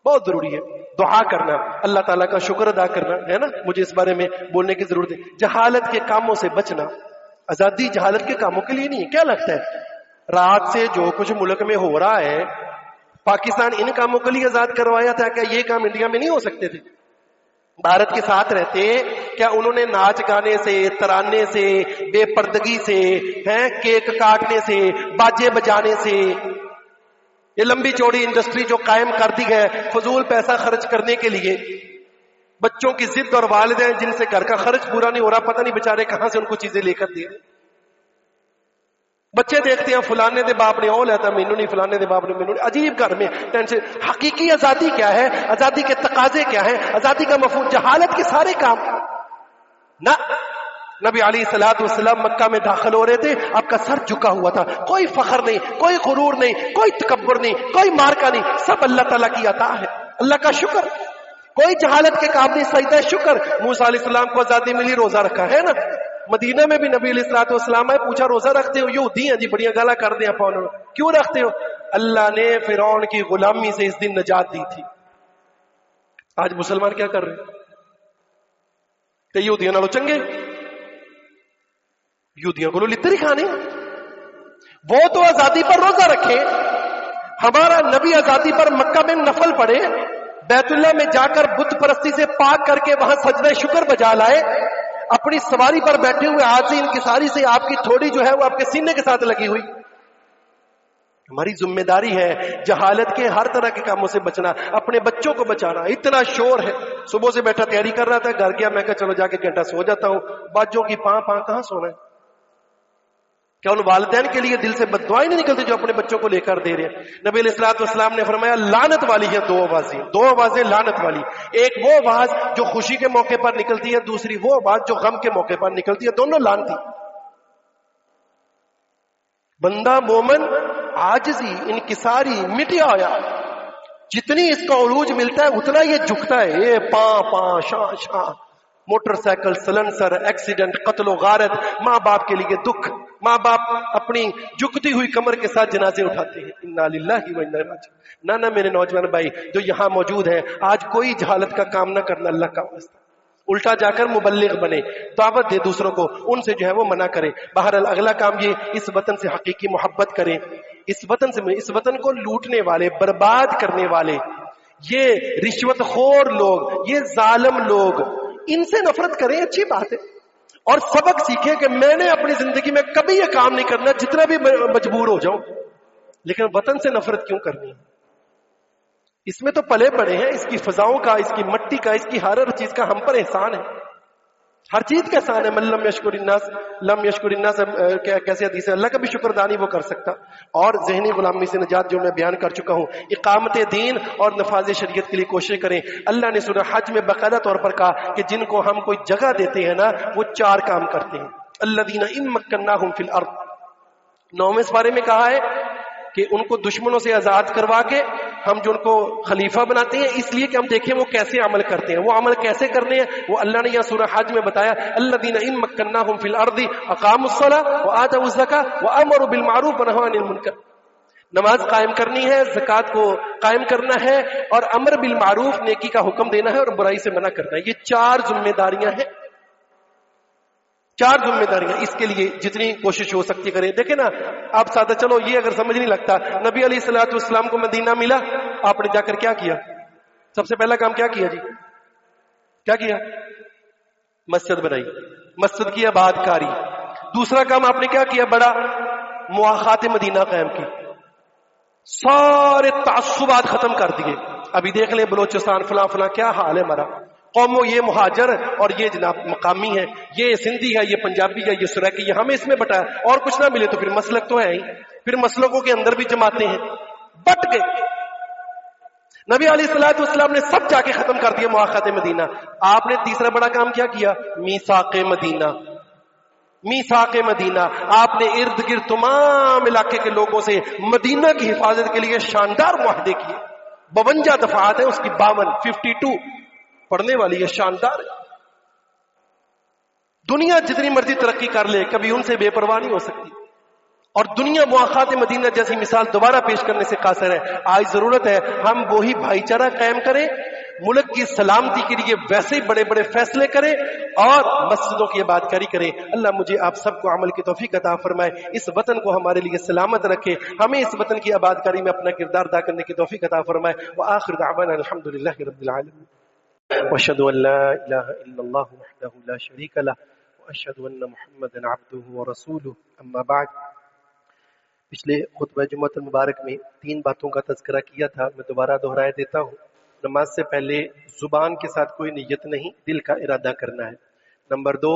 بہت ضروری ہے دعا کرنا, اللہ تعالیٰ کا شکر ادا کرنا ہے نا. مجھے اس بارے میں بولنے کی ضرورت ہے. جہالت کے کاموں سے بچنا. آزادی جہالت کے کاموں کے لیے نہیں ہے. کیا لگتا ہے رات سے جو کچھ ملک میں ہو رہا ہے, پاکستان ان کاموں کے لیے آزاد کروایا تھا؟ کیا یہ کام انڈیا میں نہیں ہو سکتے تھے؟ بھارت کے ساتھ رہتے کیا انہوں نے ناچ گانے سے, ترانے سے, بے پردگی سے, کیک کاٹنے سے, باجے بجانے سے, یہ لمبی چوڑی انڈسٹری جو قائم کر دی ہے فضول پیسہ خرچ کرنے کے لیے, بچوں کی ضد اور والدین جن سے گھر کا خرچ پورا نہیں ہو رہا, پتہ نہیں بیچارے کہاں سے ان کو چیزیں لے کر دے. بچے دیکھتے ہیں فلانے دے باپ نے او لیتا مینوں نہیں، فلانے دے باپ نے مینوں نہیں. عجیب گھر میں ٹینشن. حقیقی آزادی کیا ہے؟ آزادی کے تقاضے کیا ہیں؟ آزادی کا مفہوم جہالت کے سارے کام نہ. نبی علیہ الصلوۃ والسلام مکہ میں داخل ہو رہے تھے، آپ کا سر جھکا ہوا تھا، کوئی فخر نہیں، کوئی غرور نہیں، کوئی تکبر نہیں، کوئی مارکا نہیں، سب اللہ تعالیٰ کی عطا ہے، اللہ کا شکر. کوئی جہالت کے کام نہیں، سجدہ شکر. موسیٰ علیہ السلام کو آزادی ملی، روزہ رکھا ہے نا. مدینہ میں بھی نبی علیہ الصلوۃ والسلام آئے، پوچھا روزہ رکھتے ہو؟ یہودی ہیں جی، بڑیاں گالا کر دیں اپنے کیوں رکھتے ہو؟ اللہ نے فرعون کی غلامی سے اس دن نجات دی تھی. آج مسلمان کیا کر رہے ہیں؟ تے یہودیاں نالوں چنگے، یہودیاں کو لتری کھانے. وہ تو آزادی پر روزہ رکھے، ہمارا نبی آزادی پر مکہ میں نفل پڑے، بیت اللہ میں جا کر بت پرستی سے پاک کر کے وہاں سجدہ شکر بجا لائے، اپنی سواری پر بیٹھے ہوئے عاجزی انکساری سے آپ کی تھوڑی جو ہے وہ آپ کے سینے کے ساتھ لگی ہوئی. ہماری ذمہ داری ہے جہالت کے ہر طرح کے کاموں سے بچنا، اپنے بچوں کو بچانا. اتنا شور ہے، صبح سے بیٹھا تیاری کر رہا تھا، گھر گیا میں کہا چلو جا کے گھنٹہ سو جاتا ہوں. بچوں کی پاں کہاں سونا ہے؟ کیا ان والدین کے لیے دل سے بد دعائیں نہیں نکلتی جو اپنے بچوں کو لے کر دے رہے ہیں؟ نبی علیہ الصلوۃ والسلام نے فرمایا لعنت والی ہے دو آوازیں لعنت والی. ایک وہ آواز جو خوشی کے موقع پر نکلتی ہے، دوسری وہ آواز جو غم کے موقع پر نکلتی ہے، دونوں لعنتی. بندہ مومن عاجزی انکساری مٹیا آیا، جتنی اس کا عروج ملتا ہے اتنا یہ جھکتا ہے. یہ پاں شاں موٹر سائیکل سلنسر ایکسیڈنٹ قتل و غارت، ماں باپ کے لیے دکھ، ماں باپ اپنی جھکتی ہوئی کمر کے ساتھ جنازے اٹھاتے ہیں. انا للہ و انا الیہ راجعون. نہ میرے نوجوان بھائی جو یہاں موجود ہیں، آج کوئی جہالت کا کام نہ کرنا اللہ کا واسطہ. الٹا جا کر مبلغ بنے، دعوت دے دوسروں کو، ان سے جو ہے وہ منع کرے. بہرحال اگلا کام یہ اس وطن سے حقیقی محبت کریں. اس وطن کو لوٹنے والے، برباد کرنے والے، یہ رشوت خور لوگ، یہ ظالم لوگ، ان سے نفرت کریں، اچھی بات ہے. اور سبق سیکھیں کہ میں نے اپنی زندگی میں کبھی یہ کام نہیں کرنا جتنا بھی مجبور ہو جاؤں. لیکن وطن سے نفرت کیوں کرنی ہے؟ اس میں تو پلے پڑے ہیں، اس کی فضاؤں کا، اس کی مٹی کا، اس کی ہر چیز کا ہم پر احسان ہے. ہر چیز کا احسان ہے. من لم یشکر الناس لم یشکر الناس، کیسے حدیث ہے؟ اللہ کا بھی شکر نہیں وہ کر سکتا. اور ذہنی غلامی سے نجات جو میں بیان کر چکا ہوں، اقامت دین اور نفاذ شریعت کے لیے کوشش کریں. اللہ نے سورہ حج میں باقاعدہ طور پر کہا کہ جن کو ہم کوئی جگہ دیتے ہیں نا، وہ 4 کام کرتے ہیں. الذین ان مکناہم فی الارض، 9ویں سپارے میں کہا ہے کہ ان کو دشمنوں سے آزاد کروا کے ہم جو ان کو خلیفہ بناتے ہیں، اس لیے کہ ہم دیکھیں وہ کیسے عمل کرتے ہیں. وہ عمل کیسے کرنے ہیں وہ اللہ نے یہاں سورہ حج میں بتایا. الذین ان مکناہم فی الارض اقاموا الصلاۃ وآتوا الزکاۃ وامروا بالمعروف ونہوا عن المنکر. نماز قائم کرنی ہے، زکوٰۃ کو قائم کرنا ہے، اور امر بالمعروف نیکی کا حکم دینا ہے اور برائی سے منع کرنا ہے. یہ 4 ذمہ داریاں ہیں. 4 ذمہ داریاں. اس کے لیے جتنی کوشش ہو سکتی کریں. دیکھیں نا آپ سادہ، چلو یہ اگر سمجھ نہیں لگتا، نبی علیہ الصلوۃ والسلام کو مدینہ ملا، آپ نے جا کر کیا کیا؟ سب سے پہلا کام کیا کیا جی؟ کیا کیا؟ مسجد بنائی، مسجد کی آباد کاری. دوسرا کام آپ نے کیا کیا؟ بڑا مواخات مدینہ قائم کی. سارے تعصبات ختم کر دیے. ابھی دیکھ لیں بلوچستان فلاں کیا حال ہے ہمارا. قوموں یہ مہاجر اور یہ جناب مقامی ہے، یہ سندھی ہے، یہ پنجابی ہے، یہ سرائکی ہے، ہمیں اس میں بٹا ہے. اور کچھ نہ ملے تو پھر مسلک تو ہے ہی، پھر مسلکوں کے اندر بھی جماتے ہیں، بٹ گئے. نبی علیہ الصلوۃ والسلام نے سب جا کے ختم کر دیا مواخات مدینہ. آپ نے تیسرا بڑا کام کیا؟ میثاق مدینہ. میثاق مدینہ آپ نے ارد گرد تمام علاقے کے لوگوں سے مدینہ کی حفاظت کے لیے شاندار معاہدے کیے. 52 دفعات ہیں اس کی، 52 پڑھنے والی ہے، شاندار ہے. دنیا جتنی مرضی ترقی کر لے کبھی ان سے بے پرواہ نہیں ہو سکتی. اور دنیا مواخات مدینہ جیسی مثال دوبارہ پیش کرنے سے قاصر ہے. آج ضرورت ہے ہم وہی بھائی چارہ قائم کریں، ملک کی سلامتی کے لیے ویسے ہی بڑے بڑے فیصلے کریں اور مسجدوں کی آباد کاری کریں. اللہ مجھے آپ سب کو عمل کی توفیق عطا فرمائے، اس وطن کو ہمارے لیے سلامت رکھے، ہمیں اس وطن کی آباد کاری میں اپنا کردار ادا کرنے کی توفیق عطا فرمائے. وآخر دعوانا الحمدللہ رب العالمین. واشهد ان لا اله الا الله وحده لا شريك له واشهد ان محمدا عبده ورسوله. اما بعد، پچھلے خطبہ جمعۃ المبارک میں 3 باتوں کا تذکرہ کیا تھا، میں دوبارہ دہرائے دیتا ہوں. نماز سے پہلے زبان کے ساتھ کوئی نیت نہیں، دل کا ارادہ کرنا ہے. نمبر 2،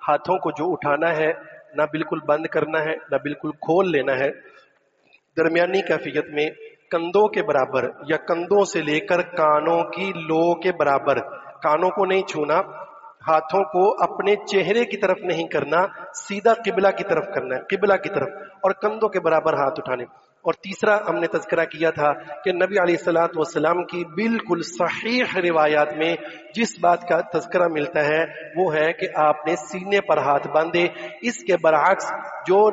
ہاتھوں کو جو اٹھانا ہے نہ بالکل بند کرنا ہے نہ بالکل کھول لینا ہے، درمیانی کیفیت میں کندھوں کے برابر یا کندھوں سے لے کر کانوں کی لو کے برابر، کانوں کو نہیں چھونا، ہاتھوں کو اپنے چہرے کی طرف نہیں کرنا، سیدھا قبلہ کی طرف کرنا ہے، قبلہ کی طرف، اور کندھوں کے برابر ہاتھ اٹھانے۔ اور تیسرا ہم نے تذکرہ کیا تھا کہ نبی علیہ الصلوۃ والسلام کی بالکل صحیح روایات میں جس بات کا تذکرہ ملتا ہے وہ ہے کہ آپ نے سینے پر ہاتھ باندھے۔ اس کے برعکس جو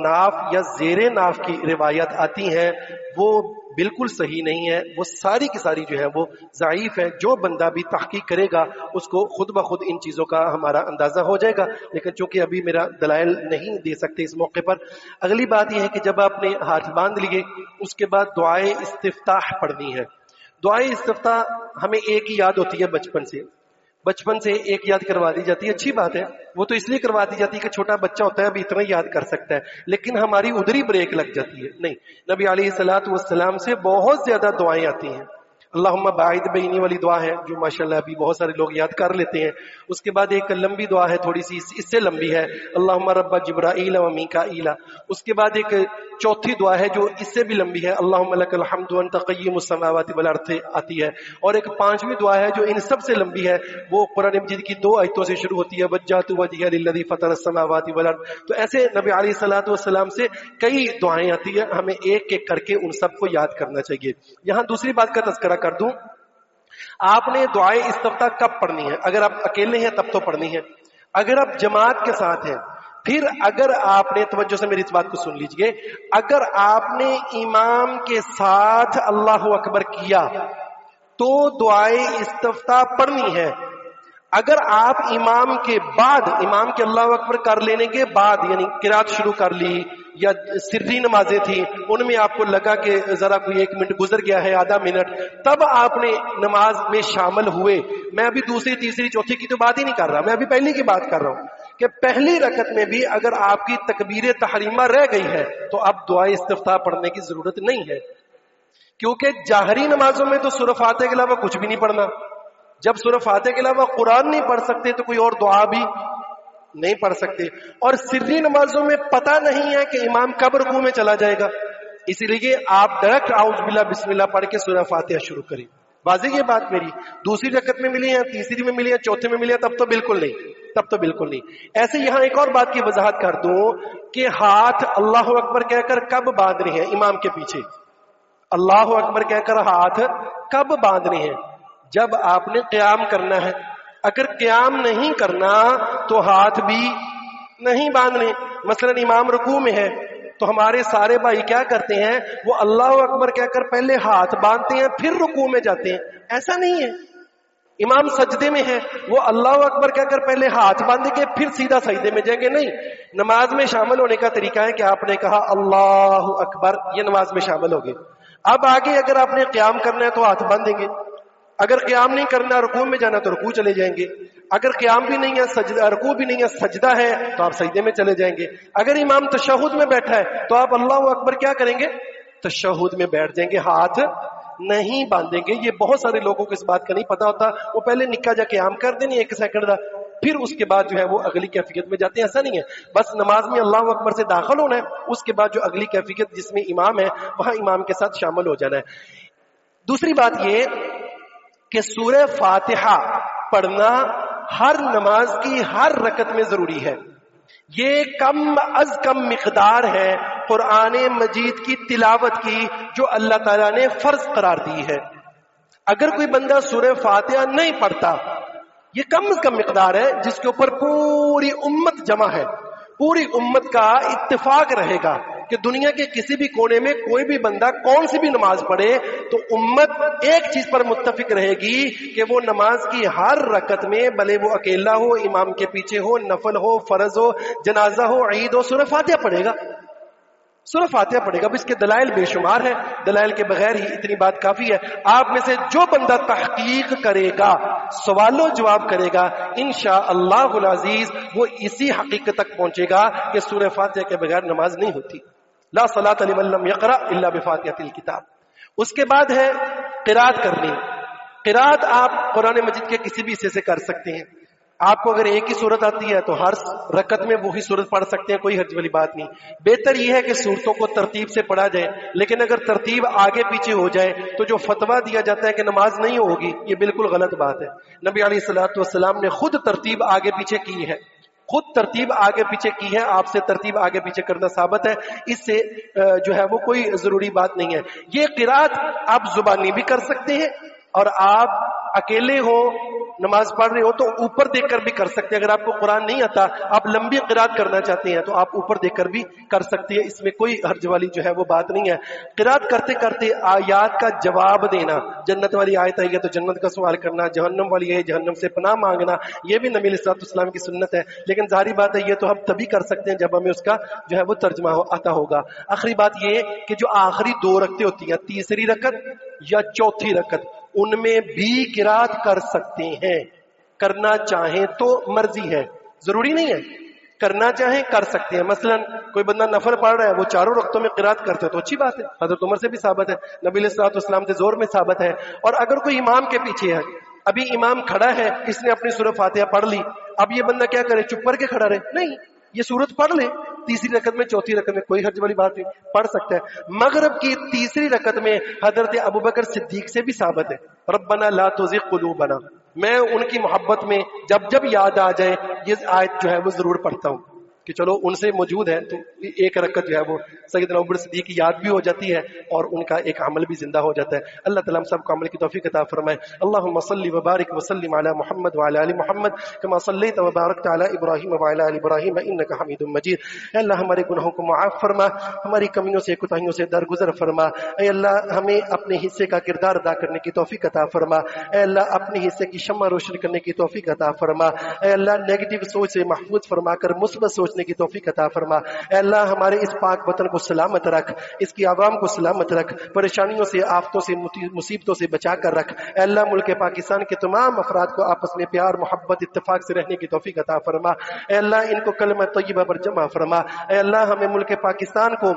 ناف یا زیر ناف کی روایات آتی ہیں وہ بالکل صحیح نہیں ہے، وہ ساری کی ساری جو ہے وہ ضعیف ہے۔ جو بندہ بھی تحقیق کرے گا اس کو خود بخود ان چیزوں کا ہمارا اندازہ ہو جائے گا، لیکن چونکہ ابھی میرا دلائل نہیں دے سکتے اس موقع پر۔ اگلی بات یہ ہے کہ جب آپ نے ہاتھ باندھ لیے اس کے بعد دعائے استفتاح پڑھنی ہے۔ دعائے استفتاح ہمیں ایک ہی یاد ہوتی ہے بچپن سے ایک یاد کروا دی جاتی ہے، اچھی بات ہے، وہ تو اس لیے کروا دی جاتی ہے کہ چھوٹا بچہ ہوتا ہے ابھی اتنا یاد کر سکتا ہے، لیکن ہماری ادھر ہی بریک لگ جاتی ہے۔ نہیں، نبی علیہ الصلوۃ والسلام سے بہت زیادہ دعائیں آتی ہیں۔ اللہم باعث بینی والی دعا ہے جو ماشاءاللہ ابھی بہت سارے لوگ یاد کر لیتے ہیں۔ اس کے بعد ایک لمبی دعا ہے، تھوڑی سی اس سے لمبی ہے، اللہم رب جبرائیل و میکائیل۔ اس کے بعد ایک چوتھی دعا ہے جو اس سے بھی لمبی ہے، اللہم لک الحمد انت قیم السماوات والارض آتی ہے۔ اور ایک پانچویں دعا ہے جو ان سب سے لمبی ہے، وہ قرآن مجید کی 2 آیتوں سے شروع ہوتی ہے، وجہت وجہی للذی فطر السماوات والارض۔ تو ایسے نبی علیہ الصلوۃ والسلام سے کئی دعائیں آتی ہیں، ہمیں ایک ایک کر کے ان سب کو یاد کرنا چاہیے۔ یہاں دوسری بات کا تذکرہ کر دوں، آپ نے دعائے استفتاح کب پڑھنی ہے؟ اگر آپ اکیلے ہیں تب تو پڑھنی ہے، اگر آپ جماعت کے ساتھ ہیں، پھر اگر آپ نے، توجہ سے میری اس بات کو سن لیجئے، اگر آپ نے امام کے ساتھ اللہ اکبر کیا تو دعائے استفتاح پڑھنی ہے۔ اگر آپ امام کے بعد، امام کے اللہ اکبر کر لینے کے بعد، یعنی قرات شروع کر لی یا سری نمازیں تھیں ان میں آپ کو لگا کہ ذرا کوئی 1 منٹ گزر گیا ہے، آدھا منٹ، تب آپ نے نماز میں شامل ہوئے، میں ابھی دوسری تیسری چوتھی کی تو بات ہی نہیں کر رہا، میں ابھی پہلی کی بات کر رہا ہوں کہ پہلی رکعت میں بھی اگر آپ کی تکبیر تحریمہ رہ گئی ہے تو اب دعائے استفتاح پڑھنے کی ضرورت نہیں ہے، کیونکہ جاہری نمازوں میں تو سورہ فاتحہ کے علاوہ کچھ بھی نہیں پڑھنا۔ جب سورہ فاتحہ کے علاوہ قرآن نہیں پڑھ سکتے تو کوئی اور دعا بھی نہیں پڑھ سکتے، اور سری نمازوں میں پتہ نہیں ہے کہ امام کب رکوع میں چلا جائے گا، اسی لیے آپ ڈائریکٹ اعوذ باللہ بسم اللہ پڑھ کے سورہ فاتحہ شروع کریں۔ واضح یہ بات میری؟ دوسری رکعت میں ملی ہے، تیسری میں ملی ہے، چوتھے میں ملی ہے، تب تو بالکل نہیں۔ ایسے یہاں ایک اور بات کی وضاحت کر دوں کہ ہاتھ اللہ اکبر کہہ کر کب باندھنے ہیں امام کے پیچھے؟ اللہ اکبر کہہ کر ہاتھ کب باندھنے ہیں؟ جب آپ نے قیام کرنا ہے۔ اگر قیام نہیں کرنا تو ہاتھ بھی نہیں باندھنے۔ مثلا امام رکوع میں ہے تو ہمارے سارے بھائی کیا کرتے ہیں، وہ اللہ اکبر کہہ کر پہلے ہاتھ باندھتے ہیں پھر رکوع میں جاتے ہیں، ایسا نہیں ہے۔ امام سجدے میں ہے، وہ اللہ اکبر کہہ کر پہلے ہاتھ باندھیں گے پھر سیدھا سجدے میں جائیں گے، نہیں۔ نماز میں شامل ہونے کا طریقہ ہے کہ آپ نے کہا اللہ اکبر، یہ نماز میں شامل ہوگے۔ اب آگے اگر آپ نے قیام کرنا ہے تو ہاتھ باندھیں گے، اگر قیام نہیں کرنا رکوع میں جانا تو رکوع چلے جائیں گے، اگر قیام بھی نہیں ہے سجدہ، رکوع بھی نہیں ہے سجدہ ہے تو آپ سجدے میں چلے جائیں گے، اگر امام تشہد میں بیٹھا ہے تو آپ اللہ اکبر کیا کریں گے، تشہد میں بیٹھ جائیں گے، ہاتھ نہیں باندھیں گے۔ یہ بہت سارے لوگوں کو اس بات کا نہیں پتا ہوتا، وہ پہلے نکا جا قیام کر دیں 1 سیکنڈ کا، پھر اس کے بعد جو ہے وہ اگلی کیفیت میں جاتے ہیں۔ ایسا نہیں ہے، بس نماز میں اللہ اکبر سے داخل ہونا ہے، اس کے بعد جو اگلی کیفیت جس میں امام ہے وہاں امام کے ساتھ شامل ہو جانا ہے۔ دوسری بات یہ کہ سورہ فاتحہ پڑھنا ہر نماز کی ہر رکعت میں ضروری ہے، یہ کم از کم مقدار ہے قرآن مجید کی تلاوت کی جو اللہ تعالیٰ نے فرض قرار دی ہے۔ اگر کوئی بندہ سورہ فاتحہ نہیں پڑھتا، یہ کم از کم مقدار ہے جس کے اوپر پوری امت جمع ہے، پوری امت کا اتفاق رہے گا کہ دنیا کے کسی بھی کونے میں کوئی بھی بندہ کون سی بھی نماز پڑھے تو امت ایک چیز پر متفق رہے گی کہ وہ نماز کی ہر رکعت میں، بھلے وہ اکیلا ہو، امام کے پیچھے ہو، نفل ہو، فرض ہو، جنازہ ہو، عید ہو، سورہ فاتحہ پڑھے گا، سورہ فاتحہ پڑھے گا۔ اب اس کے دلائل بے شمار ہے، دلائل کے بغیر ہی اتنی بات کافی ہے۔ آپ میں سے جو بندہ تحقیق کرے گا، سوال و جواب کرے گا، انشاءاللہ العزیز وہ اسی حقیقت تک پہنچے گا کہ سورہ فاتحہ کے بغیر نماز نہیں ہوتی۔ لا صلاۃ لمن لم یقرأ الا بفاتحۃ الکتاب۔ اس کے بعد ہے قرات کرنی۔ قرات آپ قرآن مجید کے کسی بھی حصے سے کر سکتے ہیں۔ آپ کو اگر ایک ہی صورت آتی ہے تو ہر رکعت میں وہی صورت پڑھ سکتے ہیں، کوئی حرج والی بات نہیں. بہتر یہ ہے کہ صورتوں کو ترتیب سے پڑھا جائے، لیکن اگر ترتیب آگے پیچھے ہو جائے تو جو فتویٰ دیا جاتا ہے کہ نماز نہیں ہوگی، یہ بالکل غلط بات ہے. نبی علیہ الصلوۃ والسلام نے خود ترتیب آگے پیچھے کی ہے، خود ترتیب آگے پیچھے کی ہے. آپ سے ترتیب آگے پیچھے کرنا ثابت ہے، اس سے جو ہے وہ کوئی ضروری بات نہیں ہے. یہ قرات آپ زبانی بھی کر سکتے ہیں، اور آپ اکیلے ہو نماز پڑھ رہے ہو تو اوپر دیکھ کر بھی کر سکتے ہیں. اگر آپ کو قرآن نہیں آتا، آپ لمبی قرات کرنا چاہتے ہیں تو آپ اوپر دیکھ کر بھی کر سکتے ہیں، اس میں کوئی حرج والی جو ہے وہ بات نہیں ہے. قرات کرتے کرتے آیات کا جواب دینا، جنت والی آیت آئی ہے تو جنت کا سوال کرنا، جہنم والی ہے جہنم سے پناہ مانگنا، یہ بھی نبی علیہ الصلوۃ والسلام کی سنت ہے. لیکن ظاہری بات ہے یہ تو ہم تبھی کر سکتے ہیں جب ہمیں اس کا جو ہے وہ ترجمہ آتا ہوگا. آخری بات یہ کہ جو آخری دو رکعتیں ہوتی ہیں، تیسری رکعت یا چوتھی رکعت، ان میں بھی قرات کر سکتے ہیں. کرنا چاہیں تو مرضی ہے، ضروری نہیں ہے. کرنا چاہیں کر سکتے ہیں. مثلا کوئی بندہ نفل پڑھ رہا ہے، وہ چاروں رکعتوں میں قرات کرتا ہے تو اچھی بات ہے، حضرت عمر سے بھی ثابت ہے، نبی علیہ الصلوۃ والسلام سے زور میں ثابت ہے. اور اگر کوئی امام کے پیچھے ہے، ابھی امام کھڑا ہے، اس نے اپنی سورہ فاتحہ پڑھ لی، اب یہ بندہ کیا کرے؟ چپ کر کے کھڑا رہے؟ نہیں، یہ سورت پڑھ لے. تیسری رکعت میں چوتھی رکعت میں کوئی حرج والی بات نہیں، پڑھ سکتا ہے. مغرب کی تیسری رکعت میں حضرت ابوبکر صدیق سے بھی ثابت ہے، ربنا لا تزغ قلوبنا، میں ان کی محبت میں جب جب یاد آ جائے یہ آیت جو ہے وہ ضرور پڑھتا ہوں کہ چلو ان سے موجود ہے تو ایک رکعت جو ہے وہ سیدنا ابوبکر صدیق کی یاد بھی ہو جاتی ہے اور ان کا ایک عمل بھی زندہ ہو جاتا ہے. اللہ تعالیٰ ہم سب کو عمل کی توفیق عطا فرمائے. اللہم صلی وبارک وسلم علی محمد وعلی آل محمد کما صلیت وبارکت علی ابراہیم وعلی آل ابراہیم انک حمید مجید. اے اللہ ہمارے گناہوں کو معاف فرما، ہماری کمیوں سے کوتاہیوں سے درگزر فرما. اے اللہ ہمیں اپنے حصے کا کردار ادا کرنے کی توفیق عطا فرما. اے اللہ اپنے حصے کی شمع روشن کرنے کی توفیق عطا فرما. اے اللہ نیگیٹو سوچ سے محفوظ فرما کر مثبت سوچ کی توفیق عطا فرما. اے اللہ ہمارے اس پاک وطن کو سلامت رکھ، اس کی عوام کو سلامت رکھ، پریشانیوں سے، آفتوں سے، مصیبتوں سے بچا کر رکھ. اے اللہ ملک پاکستان کے تمام افراد کو آپس میں پیار، محبت، اتفاق سے رہنے کی توفیق عطا فرما. اے اللہ ان کو کلمہ طیبہ پر جمع فرما. اے اللہ ہمیں ملک پاکستان کو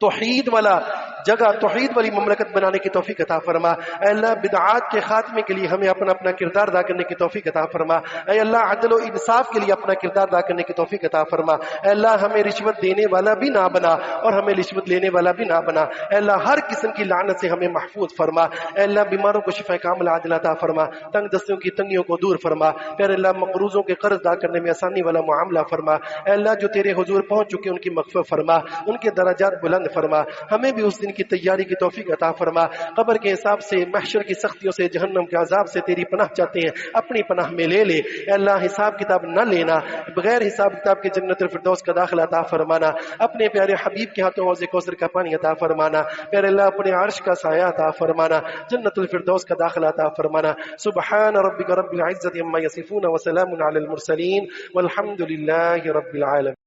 توحید والا جگہ، توحید والی مملکت بنانے کی توفیق عطا فرما. اے اللہ بدعات کے خاتمے کے لیے ہمیں اپنا اپنا کردار ادا کرنے کی توفیق عطا فرما. اے اللہ عدل و انصاف کے لیے اپنا کردار ادا کرنے کی توفیق عطا فرما. اے اللہ ہمیں رشوت دینے والا بھی نہ بنا اور ہمیں رشوت لینے والا بھی نہ بنا. اے اللہ ہر قسم کی لعنت سے ہمیں محفوظ فرما. اے اللہ بیماروں کو شفا کامل عاجل عطا فرما، تنگ دستیوں کی تنگیوں کو دور فرما. پھر اللہ مقروضوں کے قرض ادا کرنے میں آسانی والا معاملہ فرما. اے اللہ جو تیرے حضور پہنچ چکے ان کی مغفرت فرما، ان کے درجات بلند فرما. ہمیں بھی اس دن کی تیاری کی توفیق عطا فرما. قبر کے حساب سے، محشر کی سختیوں سے، جہنم کے عذاب سے تیری پناہ چاہتے ہیں، اپنی پناہ میں لے لے. اے اللہ حساب کتاب نہ لینا، بغیر حساب کتاب کے جنت الفردوس کا داخلہ عطا فرمانا. اپنے پیارے حبیب کے ہاتھوں حوض کوثر کا پانی عطا فرمانا. پیارے اللہ اپنے عرش کا سایہ عطا فرمانا، جنت الفردوس کا داخلہ عطا فرمانا. سبحان ربک رب العزت عما یصفون وسلام علی المرسلین والحمد للہ رب العالمین.